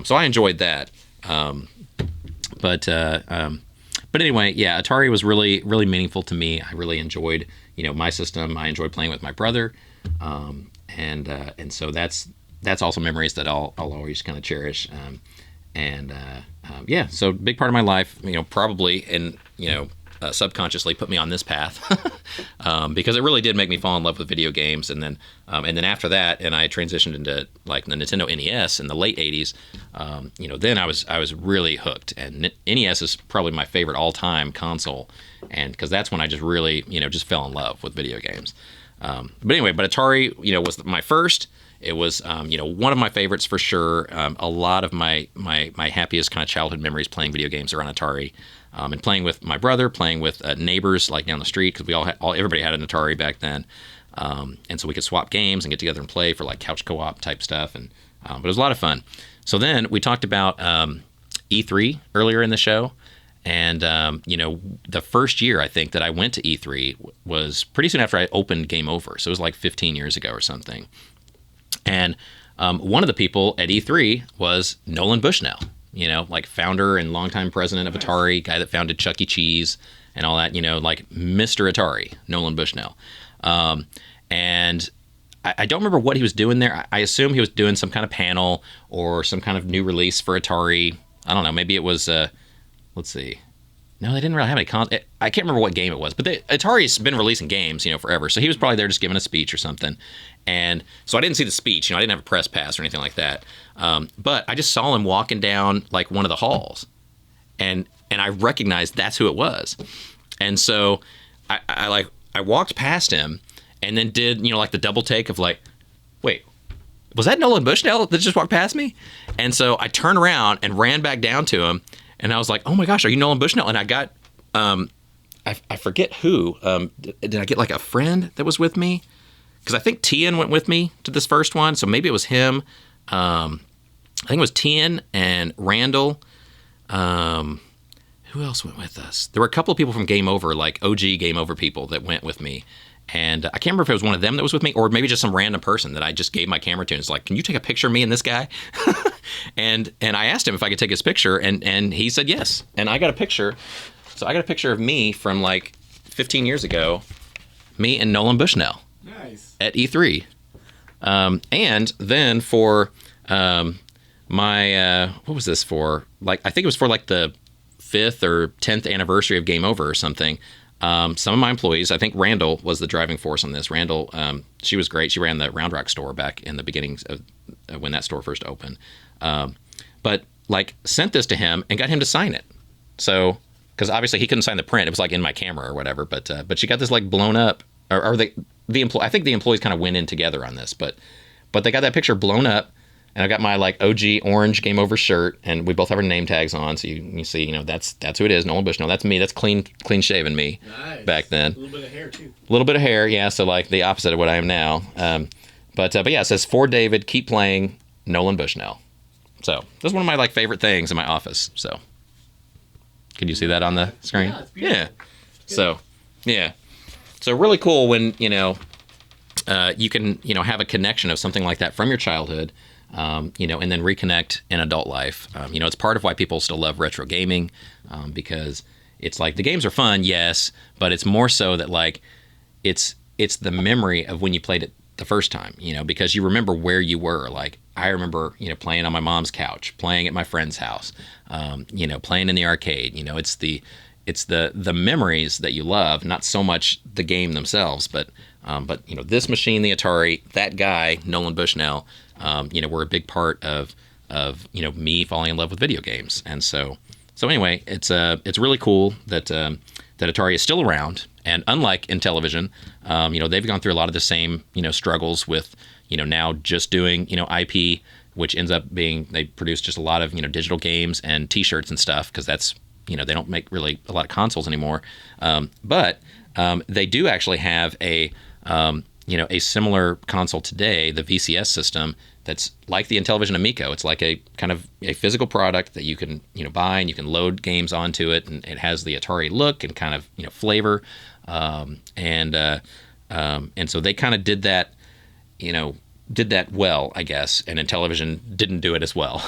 Speaker 1: So I enjoyed that. But anyway, yeah, Atari was really, really meaningful to me. I really enjoyed my system. I enjoyed playing with my brother, and so that's also memories that I'll always kind of cherish. Yeah, so big part of my life, probably, and subconsciously put me on this path because it really did make me fall in love with video games. And then after that, and I transitioned into like the Nintendo NES in the late '80s. Then I was really hooked, and NES is probably my favorite all-time console, and because that's when I just really just fell in love with video games. But Atari was my first. It was one of my favorites for sure. A lot of my happiest kind of childhood memories playing video games are on Atari. And playing with my brother, playing with neighbors like down the street, because everybody had an Atari back then, and so we could swap games and get together and play for like couch co-op type stuff, and but it was a lot of fun. So then we talked about E3 earlier in the show, and the first year I think that I went to E3 was pretty soon after I opened Game Over, so it was like 15 years ago or something, and one of the people at E3 was Nolan Bushnell. Like founder and longtime president of Atari, guy that founded Chuck E. Cheese and all that, like Mr. Atari, Nolan Bushnell. And I don't remember what he was doing there. I assume he was doing some kind of panel or some kind of new release for Atari. I don't know. Maybe it was, let's see. No, they didn't really have any I can't remember what game it was, but Atari's been releasing games, forever. So he was probably there just giving a speech or something. And so I didn't see the speech, I didn't have a press pass or anything like that. But I just saw him walking down like one of the halls, and I recognized that's who it was. And so I walked past him and then did, like the double take of like, wait, was that Nolan Bushnell that just walked past me? And so I turned around and ran back down to him. And I was like, oh my gosh, are you Nolan Bushnell? And I got, I forget who. Did I get like a friend that was with me? Because I think Tian went with me to this first one. So maybe it was him. I think it was Tian and Randall. Who else went with us? There were a couple of people from Game Over, like OG Game Over people that went with me. And I can't remember if it was one of them that was with me or maybe just some random person that I just gave my camera to. And it's like, can you take a picture of me and this guy? and I asked him if I could take his picture, and he said yes. And I got a picture. So I got a picture of me from like 15 years ago, me and Nolan Bushnell.
Speaker 2: Nice. At
Speaker 1: E3. And then for my, what was this for? Like, I think it was for like the 5th or 10th anniversary of Game Over or something. Some of my employees, I think Randall was the driving force on this. Randall, she was great. She ran the Round Rock store back in the beginnings of when that store first opened. But like sent this to him and got him to sign it. So, because obviously he couldn't sign the print. It was like in my camera or whatever. But she got this like blown up. Or the I think the employees kind of went in together on this. But they got that picture blown up. And I got my like OG orange Game Over shirt, and we both have our name tags on, so you see, that's who it is, Nolan Bushnell. That's me. That's clean shaven me. Nice. Back then. A little bit of hair too. A little bit of hair, yeah. So like the opposite of what I am now. But yeah, it says for David, keep playing Nolan Bushnell. So that's one of my like favorite things in my office. So can you see that on the screen? Yeah, it's beautiful. Yeah. So yeah, so really cool when you can have a connection of something like that from your childhood. And then reconnect in adult life. It's part of why people still love retro gaming, because it's like the games are fun, yes, but it's more so that like it's the memory of when you played it the first time, because you remember where you were. Like I remember, playing on my mom's couch, playing at my friend's house, playing in the arcade. It's the memories that you love, not so much the game themselves, but this machine, the Atari, that guy, Nolan Bushnell, were a big part of me falling in love with video games. And so anyway, it's really cool that Atari is still around. And unlike in television, they've gone through a lot of the same, struggles with, now just doing, IP, which ends up being, they produce just a lot of, digital games and T-shirts and stuff, because that's, they don't make really a lot of consoles anymore. But they do actually have a similar console today, the VCS system, that's like the Intellivision Amico. It's like a kind of a physical product that you can buy, and you can load games onto it, and it has the Atari look and kind of flavor, and so they kind of did that well, I guess, and Intellivision didn't do it as well,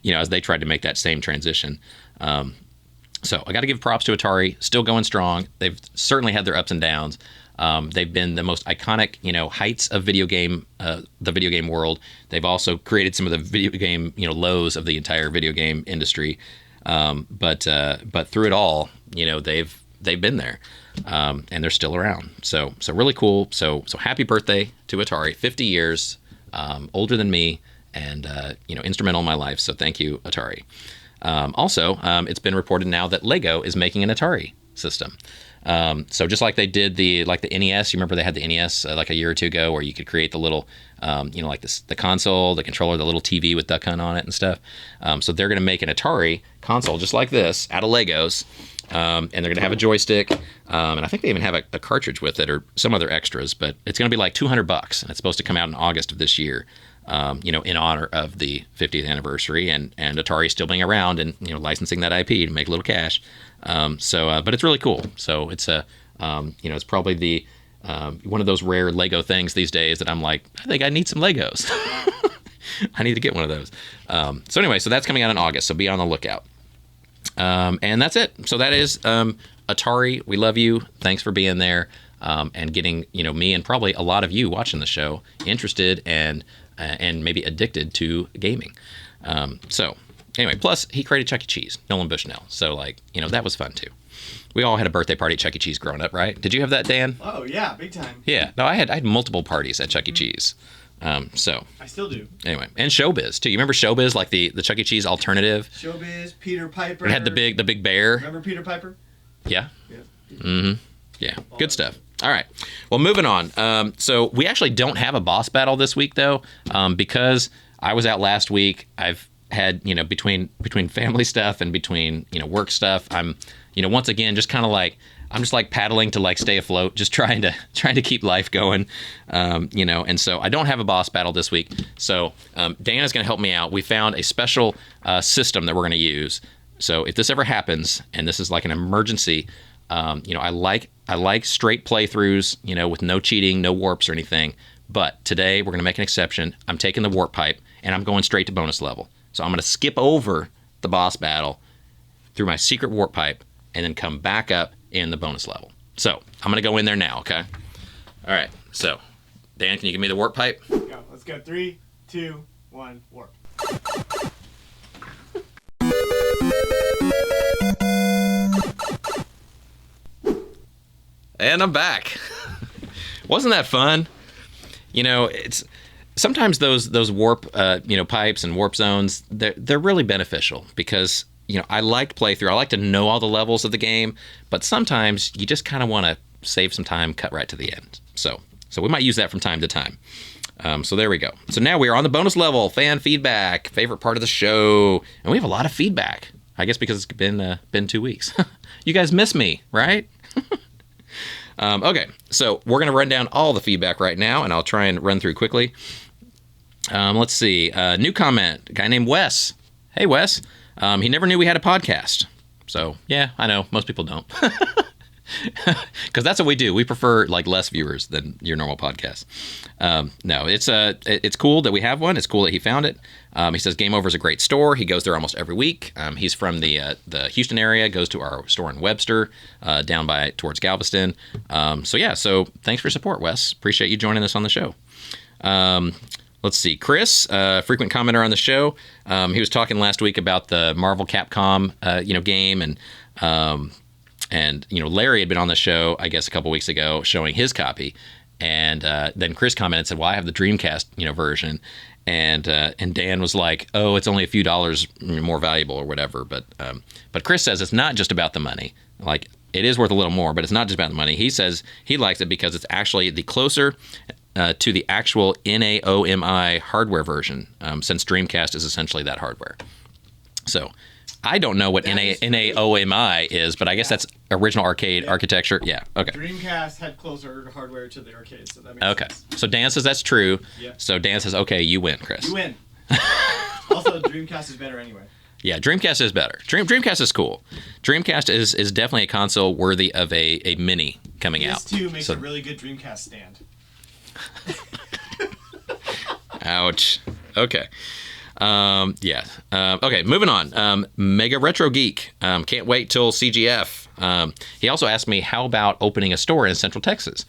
Speaker 1: as they tried to make that same transition. So I got to give props to Atari, still going strong. They've certainly had their ups and downs. They've been the most iconic, heights of the video game world. They've also created some of the video game, lows of the entire video game industry. But through it all, they've they've been there, and they're still around. So really cool. So happy birthday to Atari, 50 years, older than me, and instrumental in my life. So thank you, Atari. Also, it's been reported now that Lego is making an Atari system. So just like they did the NES, you remember they had the NES like a year or two ago, where you could create the little, like the console, the controller, the little TV with Duck Hunt on it and stuff. So they're going to make an Atari console just like this out of Legos, and they're going to have a joystick, and I think they even have a cartridge with it or some other extras. But it's going to be like $200, and it's supposed to come out in August of this year. In honor of the 50th anniversary and Atari still being around and licensing that IP to make a little cash. But it's really cool. So it's it's probably the one of those rare Lego things these days that I'm like, I think I need some Legos. I need to get one of those. So that's coming out in August. So be on the lookout. And that's it. So that is Atari. We love you. Thanks for being there and getting me and probably a lot of you watching the show interested and maybe addicted to gaming. Plus he created Chuck E. Cheese, Nolan Bushnell. So that was fun too. We all had a birthday party at Chuck E. Cheese growing up, right? Did you have that, Dan?
Speaker 2: Oh yeah, big time.
Speaker 1: Yeah. No, I had multiple parties at Chuck E. Cheese.
Speaker 2: I still do.
Speaker 1: Anyway, and Showbiz too. You remember Showbiz, like the Chuck E. Cheese alternative?
Speaker 2: Showbiz, Peter Piper.
Speaker 1: It had the big bear.
Speaker 2: Remember Peter Piper?
Speaker 1: Yeah. Yeah. Mm-hmm. Yeah. Good stuff. All right. Well, moving on. So we actually don't have a boss battle this week though, because I was out last week. I've had between family stuff and between work stuff. I'm once again just kind of like I'm just like paddling to like stay afloat, just trying to keep life going, and so I don't have a boss battle this week. So Dana's going to help me out. We found a special system that we're going to use. So if this ever happens, and this is like an emergency, I like straight playthroughs, with no cheating, no warps or anything. But today we're going to make an exception. I'm taking the warp pipe and I'm going straight to bonus level. So I'm going to skip over the boss battle through my secret warp pipe and then come back up in the bonus level. So I'm going to go in there now, okay? All right. So, Dan, can you give me the warp pipe?
Speaker 2: Go. Let's go. 3, 2, 1, warp.
Speaker 1: And I'm back. Wasn't that fun? It's sometimes those warp pipes and warp zones, they're really beneficial because I like playthrough. I like to know all the levels of the game, but sometimes you just kind of want to save some time, cut right to the end. So we might use that from time to time. So there we go. So now we are on the bonus level, fan feedback, favorite part of the show, and we have a lot of feedback. I guess because it's been 2 weeks. You guys miss me, right? Okay, so we're going to run down all the feedback right now, and I'll try and run through quickly. Let's see. New comment, a guy named Wes. Hey, Wes. He never knew we had a podcast. So, yeah, I know. Most people don't. Because that's what we do. We prefer less viewers than your normal podcast. No, it's cool that we have one. It's cool that he found it. He says Game Over is a great store. He goes there almost every week. He's from the Houston area. Goes to our store in Webster, down towards Galveston. So thanks for your support, Wes. Appreciate you joining us on the show. Let's see. Chris, frequent commenter on the show. He was talking last week about the Marvel Capcom game and Larry had been on the show, I guess, a couple weeks ago showing his copy. And then Chris commented and said, well, I have the Dreamcast, version. And Dan was like, oh, it's only a few dollars more valuable or whatever. But Chris says it's not just about the money. It is worth a little more, but it's not just about the money. He says he likes it because it's actually the closer to the actual NAOMI hardware version, since Dreamcast is essentially that hardware. So I don't know what NAOMI is, but I guess that's original arcade architecture. Yeah, okay.
Speaker 2: Dreamcast had closer hardware to the arcade, so that makes sense.
Speaker 1: So Dan says that's true.
Speaker 2: Yeah.
Speaker 1: So Dan says, okay, you win, Chris.
Speaker 2: You win. Also, Dreamcast is better anyway.
Speaker 1: Yeah, Dreamcast is better. Dreamcast is cool. Dreamcast is definitely a console worthy of a mini coming out.
Speaker 2: This too makes a really good Dreamcast stand.
Speaker 1: Ouch. Okay. Okay, moving on. Mega Retro Geek. Can't wait till CGF. He also asked me, how about opening a store in Central Texas?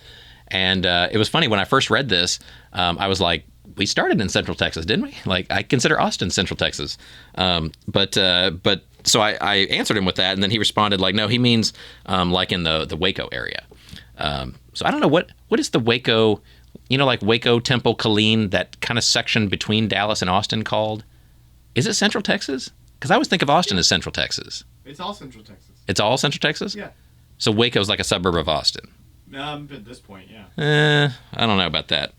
Speaker 1: And it was funny, when I first read this, I was like, we started in Central Texas, didn't we? I consider Austin Central Texas. But So I answered him with that, and then he responded like, no, he means like in the Waco area. So I don't know what is the Waco, like Waco, Temple, Kaelin, that kind of section between Dallas and Austin called? Is it Central Texas? Because I always think of Austin as Central Texas.
Speaker 2: It's all Central Texas.
Speaker 1: It's all Central Texas?
Speaker 2: Yeah.
Speaker 1: So Waco's like a suburb of Austin.
Speaker 2: At this point, yeah.
Speaker 1: I don't know about that.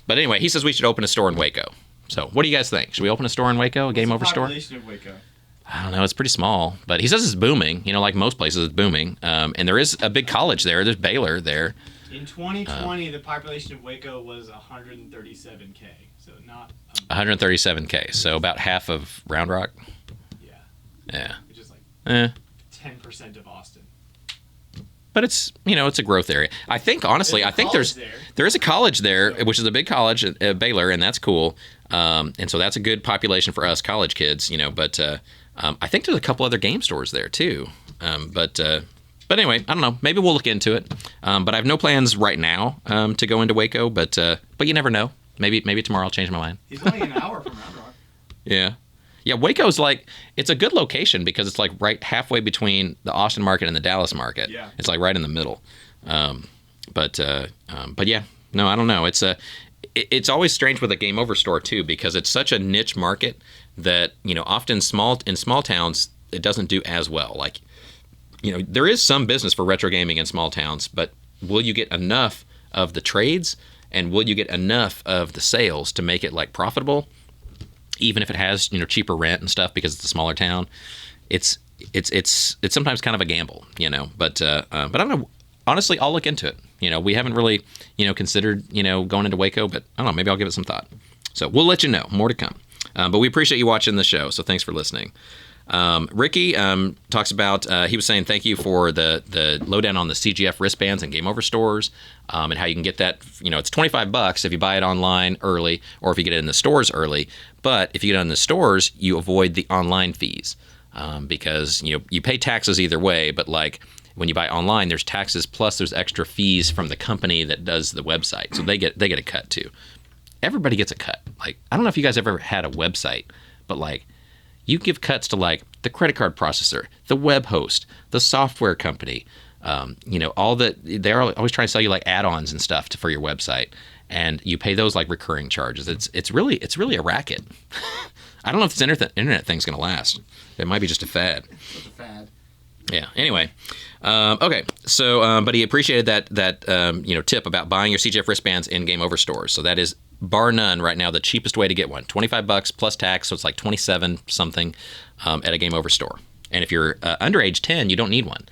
Speaker 1: But anyway, he says we should open a store in Waco. So what do you guys think? Should we open a store in Waco, a game over store?
Speaker 2: What's the population of Waco?
Speaker 1: I don't know. It's pretty small. But he says it's booming. Like most places, it's booming. And there is a big college there. There's Baylor there.
Speaker 2: In 2020, the population of Waco was 137K. So not...
Speaker 1: 137K. So about half of Round Rock.
Speaker 2: Yeah.
Speaker 1: Yeah.
Speaker 2: Which is like 10% of Austin.
Speaker 1: But it's it's a growth area. I think honestly, there is a college there, which is a big college at Baylor, and that's cool. And so that's a good population for us college kids, But I think there's a couple other game stores there too. But anyway, I don't know. Maybe we'll look into it. But I have no plans right now to go into Waco. But you never know. Maybe tomorrow I'll change my mind.
Speaker 2: He's only an hour from Round Rock.
Speaker 1: Yeah. Yeah, Waco's it's a good location because it's like right halfway between the Austin market and the Dallas market.
Speaker 2: Yeah.
Speaker 1: It's like right in the middle. But yeah, no, I don't know. It's always strange with a game over store too because it's such a niche market that, often in small towns, it doesn't do as well. Like, there is some business for retro gaming in small towns, but will you get enough of the trades and will you get enough of the sales to make it profitable? Even if it has cheaper rent and stuff because it's a smaller town, it's sometimes kind of a gamble, But I don't know. Honestly, I'll look into it. We haven't really considered going into Waco, but I don't know. Maybe I'll give it some thought. So we'll let you know. More to come. But we appreciate you watching the show. So thanks for listening. Ricky talks about he was saying thank you for the lowdown on the CGF wristbands and game over stores and how you can get that. It's $25 if you buy it online early or if you get it in the stores early. But if you get it in the stores, you avoid the online fees because you pay taxes either way. But when you buy online, there's taxes plus there's extra fees from the company that does the website, so they get a cut too. Everybody gets a cut. I don't know if you guys ever had a website, but you give cuts to the credit card processor, the web host, the software company, all that. They're always trying to sell you add-ons and stuff for your website, and you pay those recurring charges. It's really a racket. I don't know if this internet thing's going to last. It might be just a fad.
Speaker 2: It's a fad.
Speaker 1: Yeah. Anyway, okay. So, but he appreciated that tip about buying your CGF wristbands in game over stores. So that is bar none right now the cheapest way to get one. $25 plus tax, so it's like 27 something at a game over store. And if you're under age 10, you don't need one,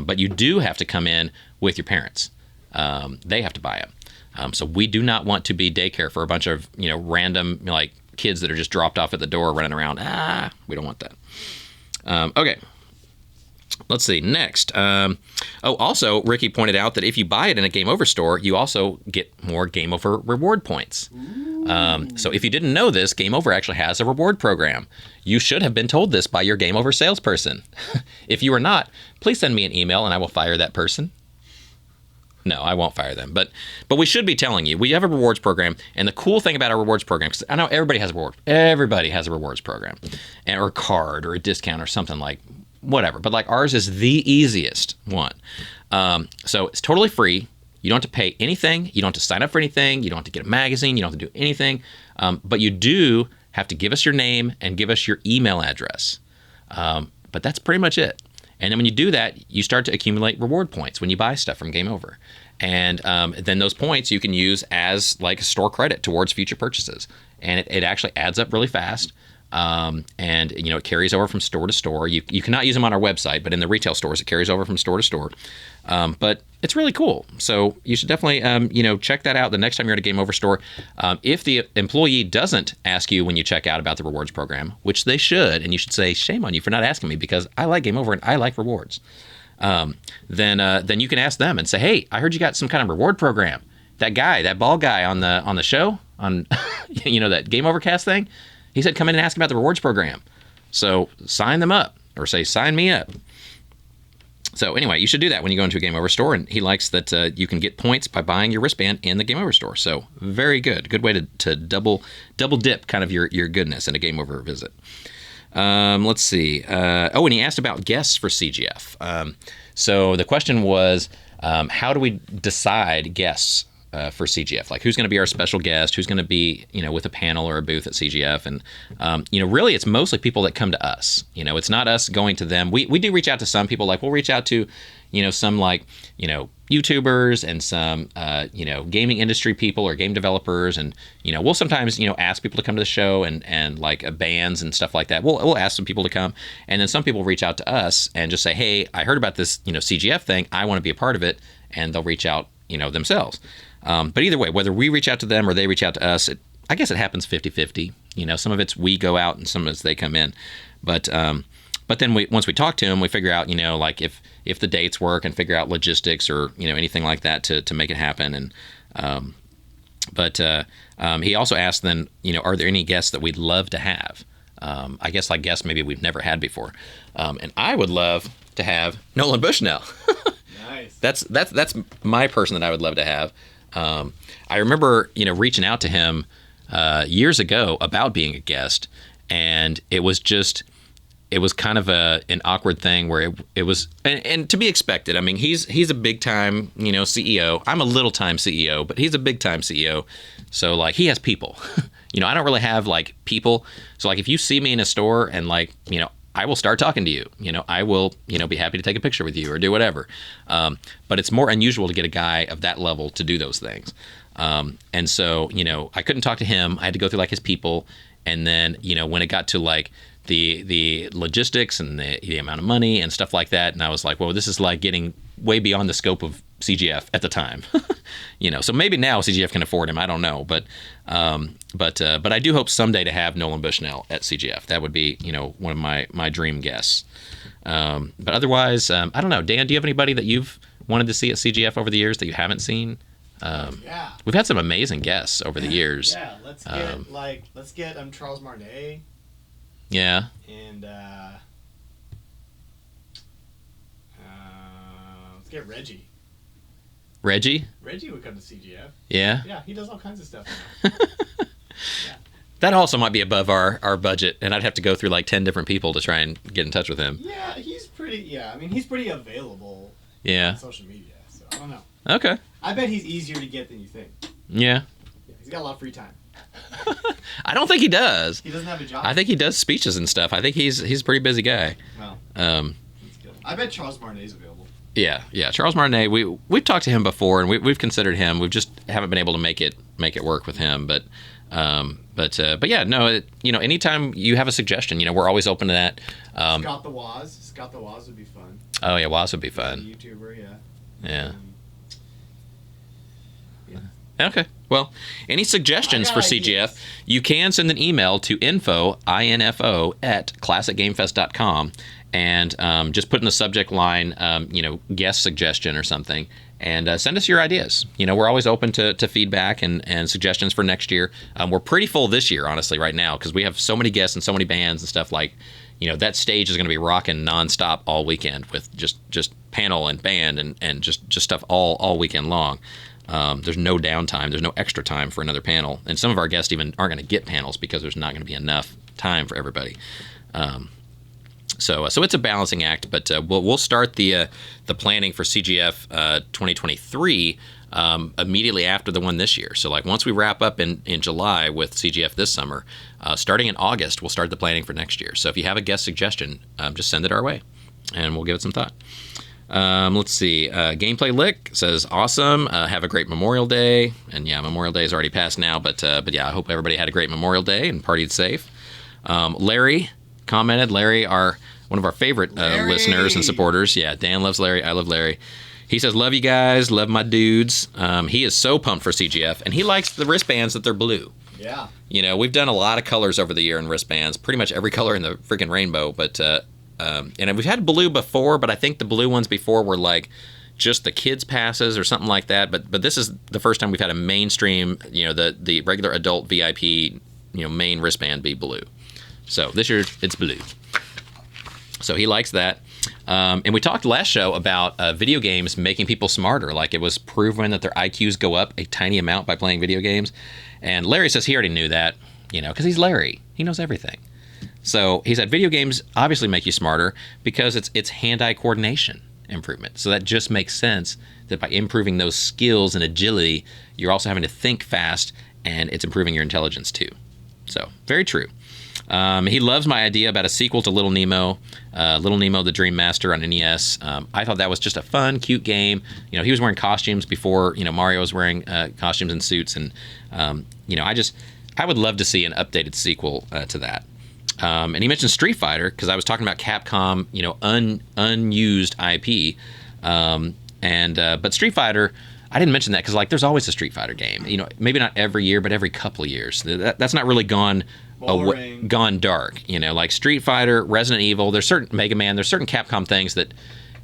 Speaker 1: but you do have to come in with your parents. They have to buy them. So we do not want to be daycare for a bunch of random kids that are just dropped off at the door running around. We don't want that. Okay. Let's see. Next. Also, Ricky pointed out that if you buy it in a Game Over store, you also get more Game Over reward points. So if you didn't know this, Game Over actually has a reward program. You should have been told this by your Game Over salesperson. If you are not, please send me an email and I will fire that person. No, I won't fire them. But we should be telling you. We have a rewards program. And the cool thing about our rewards program, because I know everybody has a reward. Everybody has a rewards program. Or a card or a discount or something whatever. But ours is the easiest one. So it's totally free. You don't have to pay anything. You don't have to sign up for anything. You don't have to get a magazine. You don't have to do anything. But you do have to give us your name and give us your email address. But that's pretty much it. And then when you do that, you start to accumulate reward points when you buy stuff from Game Over. And then those points you can use as a store credit towards future purchases. And it actually adds up really fast. And it carries over from store to store. You cannot use them on our website, but in the retail stores, it carries over from store to store. But it's really cool. So you should definitely, check that out the next time you're at a Game Over store. If the employee doesn't ask you when you check out about the rewards program, which they should, and you should say, shame on you for not asking me because I like Game Over and I like rewards. Then you can ask them and say, hey, I heard you got some kind of reward program. That bald guy on the show, on that Game Overcast thing, he said come in and ask about the rewards program. So sign them up or say sign me up. So anyway, you should do that when you go into a Game Over store, and he likes that you can get points by buying your wristband in the Game Over store. So very good. Good way to double dip kind of your goodness in a Game Over visit. Let's see. And he asked about guests for CGF. So the question was, how do we decide guests for CGF? Like, who's going to be our special guest? Who's going to be, with a panel or a booth at CGF? And, really, it's mostly people that come to us. It's not us going to them. We do reach out to some people. Like, we'll reach out to, some like, YouTubers and some, gaming industry people or game developers. And, we'll sometimes, ask people to come to the show and like bands and stuff like that. We'll ask some people to come. And then some people reach out to us and just say, hey, I heard about this, CGF thing. I want to be a part of it. And they'll reach out, themselves. But either way, whether we reach out to them or they reach out to us, I guess it happens 50-50. Some of it's we go out and some of it's they come in. But then once we talk to them, we figure out, like if the dates work and figure out logistics or, anything like that to make it happen. And he also asked then, are there any guests that we'd love to have? I guess like guests maybe we've never had before. And I would love to have Nolan Bushnell.
Speaker 2: Nice.
Speaker 1: That's my person that I would love to have. I remember, reaching out to him years ago about being a guest, and it was kind of an awkward thing where it was, and to be expected. I mean, he's a big time, CEO. I'm a little time CEO, but he's a big time CEO. So like he has people, I don't really have like people. So like if you see me in a store and like, I will start talking to you. I will, be happy to take a picture with you or do whatever. But it's more unusual to get a guy of that level to do those things. And so, I couldn't talk to him. I had to go through like his people. And then, when it got to like the logistics and the amount of money and stuff like that, and I was like, well, this is like getting way beyond the scope of CGF at the time. So maybe now CGF can afford him. I don't know. But I do hope someday to have Nolan Bushnell at CGF. That would be, one of my dream guests. But otherwise, I don't know. Dan, do you have anybody that you've wanted to see at CGF over the years that you haven't seen?
Speaker 2: Yeah.
Speaker 1: We've had some amazing guests over the years.
Speaker 2: Yeah, let's get Charles Martinet.
Speaker 1: Yeah.
Speaker 2: And let's get Reggie.
Speaker 1: Reggie?
Speaker 2: Reggie would come to CGF.
Speaker 1: Yeah?
Speaker 2: Yeah, he does all kinds of stuff now. Yeah.
Speaker 1: That also might be above our budget, and I'd have to go through like 10 different people to try and get in touch with him.
Speaker 2: Yeah, he's pretty available on social media, so I don't know.
Speaker 1: Okay.
Speaker 2: I bet he's easier to get than you think.
Speaker 1: Yeah.
Speaker 2: He's got a lot of free time.
Speaker 1: I don't think he does.
Speaker 2: He doesn't have a job?
Speaker 1: I think he does speeches and stuff. I think he's a pretty busy guy.
Speaker 2: Well, that's good. I bet Charles Martinet's available.
Speaker 1: Yeah. Charles Martinet, we've talked to him before, and we've considered him. We just haven't been able to make it work with him. But yeah, no. Anytime you have a suggestion, we're always open to that.
Speaker 2: Scott the Woz would be fun.
Speaker 1: Oh yeah, Woz would be fun.
Speaker 2: He's a YouTuber, yeah.
Speaker 1: Yeah. Okay. Well, any suggestions for CGF, you can send an email to info@classicgamefest.com and just put in the subject line, guest suggestion or something, and send us your ideas. We're always open to feedback and suggestions for next year. We're pretty full this year, honestly, right now, because we have so many guests and so many bands and stuff like, that stage is going to be rocking nonstop all weekend with just panel and band and just stuff all weekend long. There's no downtime. There's no extra time for another panel. And some of our guests even aren't going to get panels because there's not going to be enough time for everybody. So it's a balancing act, but we'll start the planning for CGF 2023 immediately after the one this year. So like once we wrap up in July with CGF this summer, starting in August, we'll start the planning for next year. So if you have a guest suggestion, just send it our way, and we'll give it some thought. Let's see. Gameplay Lick says, awesome. Have a great Memorial Day. And yeah, Memorial Day is already passed now, but yeah, I hope everybody had a great Memorial Day and partied safe. Larry commented. Larry, one of our favorite listeners and supporters. Yeah, Dan loves Larry. I love Larry. He says, love you guys. Love my dudes. He is so pumped for CGF, and he likes the wristbands that they're blue.
Speaker 2: Yeah.
Speaker 1: We've done a lot of colors over the year in wristbands, pretty much every color in the freaking rainbow, but and we've had blue before, but I think the blue ones before were like just the kids passes or something like that. But this is the first time we've had a mainstream, the regular adult VIP, main wristband be blue. So this year it's blue. So he likes that. And we talked last show about video games making people smarter. Like it was proven that their IQs go up a tiny amount by playing video games. And Larry says he already knew that, because he's Larry. He knows everything. So he said video games obviously make you smarter because it's hand-eye coordination improvement. So that just makes sense that by improving those skills and agility, you're also having to think fast, and it's improving your intelligence too. So very true. He loves my idea about a sequel to Little Nemo, the Dream Master on NES. I thought that was just a fun, cute game. You know, he was wearing costumes before, you know, Mario was wearing costumes and suits. And, you know, I would love to see an updated sequel to that. And he mentioned Street Fighter because I was talking about Capcom, you know, unused IP. But Street Fighter, I didn't mention that because, like, there's always a Street Fighter game. You know, maybe not every year, but every couple of years. That's not really gone dark. You know, like Street Fighter, Resident Evil. There's certain Mega Man. There's certain Capcom things that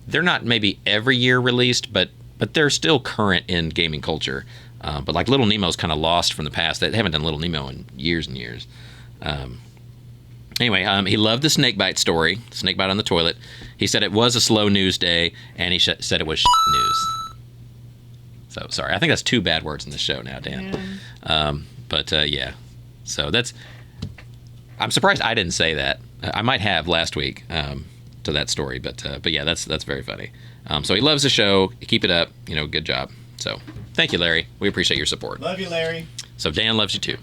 Speaker 1: they're not maybe every year released, but they're still current in gaming culture. But like Little Nemo's kind of lost from the past. They haven't done Little Nemo in years and years. Anyway, he loved the snakebite story, snakebite on the toilet. He said it was a slow news day, and he said it was news. So, sorry. I think that's 2 bad words in the show now, Dan. Yeah. Yeah. So that's... I'm surprised I didn't say that. I might have last week to that story, but yeah, that's very funny. So he loves the show. Keep it up. You know, good job. So thank you, Larry. We appreciate your support.
Speaker 2: Love you, Larry.
Speaker 1: So Dan loves you too.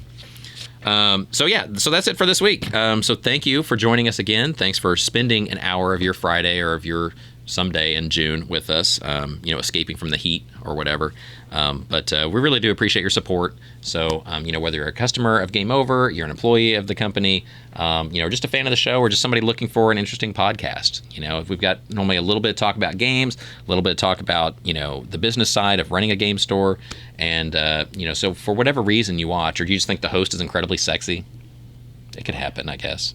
Speaker 1: So that's it for this week. So thank you for joining us again. Thanks for spending an hour of your Friday or of your someday in June with us, you know, escaping from the heat or whatever. But we really do appreciate your support. So, you know, whether you're a customer of Game Over, you're an employee of the company, you know, just a fan of the show, or just somebody looking for an interesting podcast. You know, if we've got normally a little bit of talk about games, a little bit of talk about, you know, the business side of running a game store. And, you know, so for whatever reason you watch, or you just think the host is incredibly sexy, it could happen, I guess.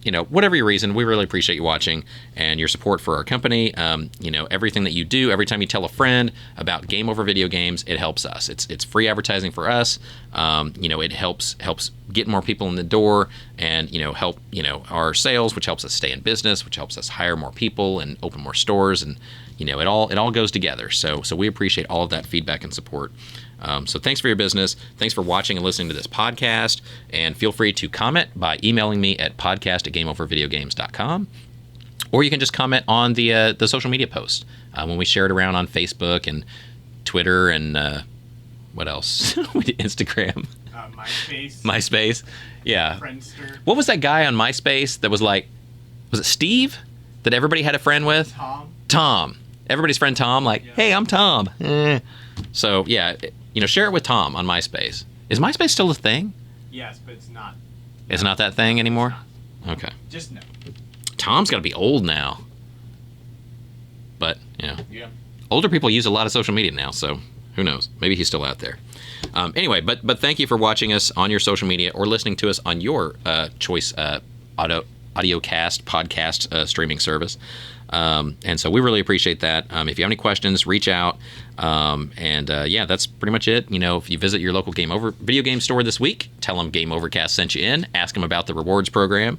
Speaker 1: You know, whatever your reason, we really appreciate you watching and your support for our company. You know, everything that you do, every time you tell a friend about Game Over Video Games, it helps us. It's free advertising for us. You know, it helps get more people in the door and, you know, help, you know, our sales, which helps us stay in business, which helps us hire more people and open more stores. And, you know, it all goes together. So we appreciate all of that feedback and support. So thanks for your business. Thanks for watching and listening to this podcast. And feel free to comment by emailing me at podcast@gameovervideogames.com. Or you can just comment on the social media post when we share it around on Facebook and Twitter and what else? Instagram. MySpace. Yeah.
Speaker 2: Friendster.
Speaker 1: What was that guy on MySpace that was like, was it Steve? That everybody had a friend with? Tom. Everybody's friend Tom. Like, yeah. Hey, I'm Tom. So, yeah, you know, share it with Tom on MySpace. Is MySpace still a thing?
Speaker 2: Yes, but it's not.
Speaker 1: It's not that thing anymore? Okay.
Speaker 2: Just no.
Speaker 1: Tom's got to be old now. But, you know.
Speaker 2: Yeah.
Speaker 1: Older people use a lot of social media now, so who knows? Maybe he's still out there. Anyway, but thank you for watching us on your social media or listening to us on your choice audiocast podcast streaming service. And so we really appreciate that. If you have any questions, reach out. Yeah, that's pretty much it. You know, if you visit your local Game Over video game store this week, tell them Game Overcast sent you in, ask them about the rewards program,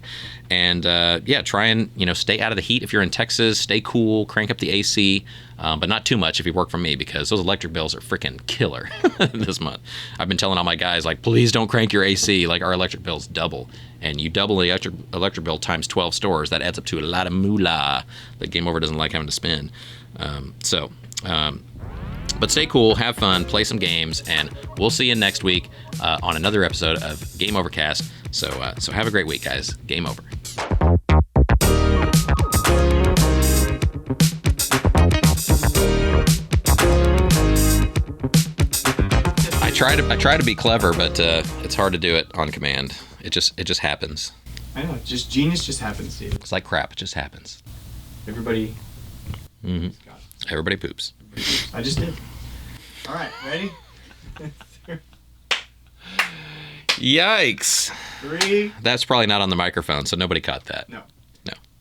Speaker 1: and yeah, try and, you know, stay out of the heat if you're in Texas, stay cool, crank up the AC, but not too much if you work for me, because those electric bills are freaking killer this month. I've been telling all my guys, like, please don't crank your AC, like our electric bills double. And you double the electric bill times 12 stores, that adds up to a lot of moolah that Game Over doesn't like having to spend. But stay cool, have fun, play some games, and we'll see you next week on another episode of Game Overcast. So have a great week, guys. Game over. I try to be clever, but it's hard to do it on command. It just happens.
Speaker 2: I know. Genius just happens, Steve.
Speaker 1: It's like crap. It just happens.
Speaker 2: Everybody.
Speaker 1: Mm-hmm. Everybody poops.
Speaker 2: I just did. All right, ready?
Speaker 1: Yikes.
Speaker 2: 3.
Speaker 1: That's probably not on the microphone, so nobody caught that.
Speaker 2: No.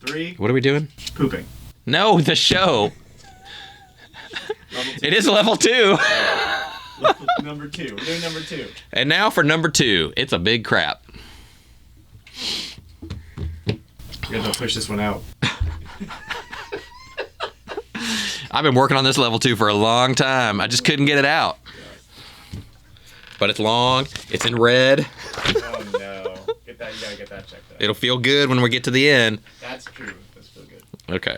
Speaker 1: 3. What are we doing?
Speaker 2: Pooping.
Speaker 1: No, the show. It is level 2.
Speaker 2: Number 2. We're doing number 2.
Speaker 1: And now for number 2. It's a big crap.
Speaker 2: We're going to push this one out.
Speaker 1: I've been working on this level 2 for a long time. I just couldn't get it out. But it's long. It's in red.
Speaker 2: Oh, no. Get that. You gotta get that checked out.
Speaker 1: It'll feel good when we get to the end.
Speaker 2: That's true. That's feel good.
Speaker 1: Okay.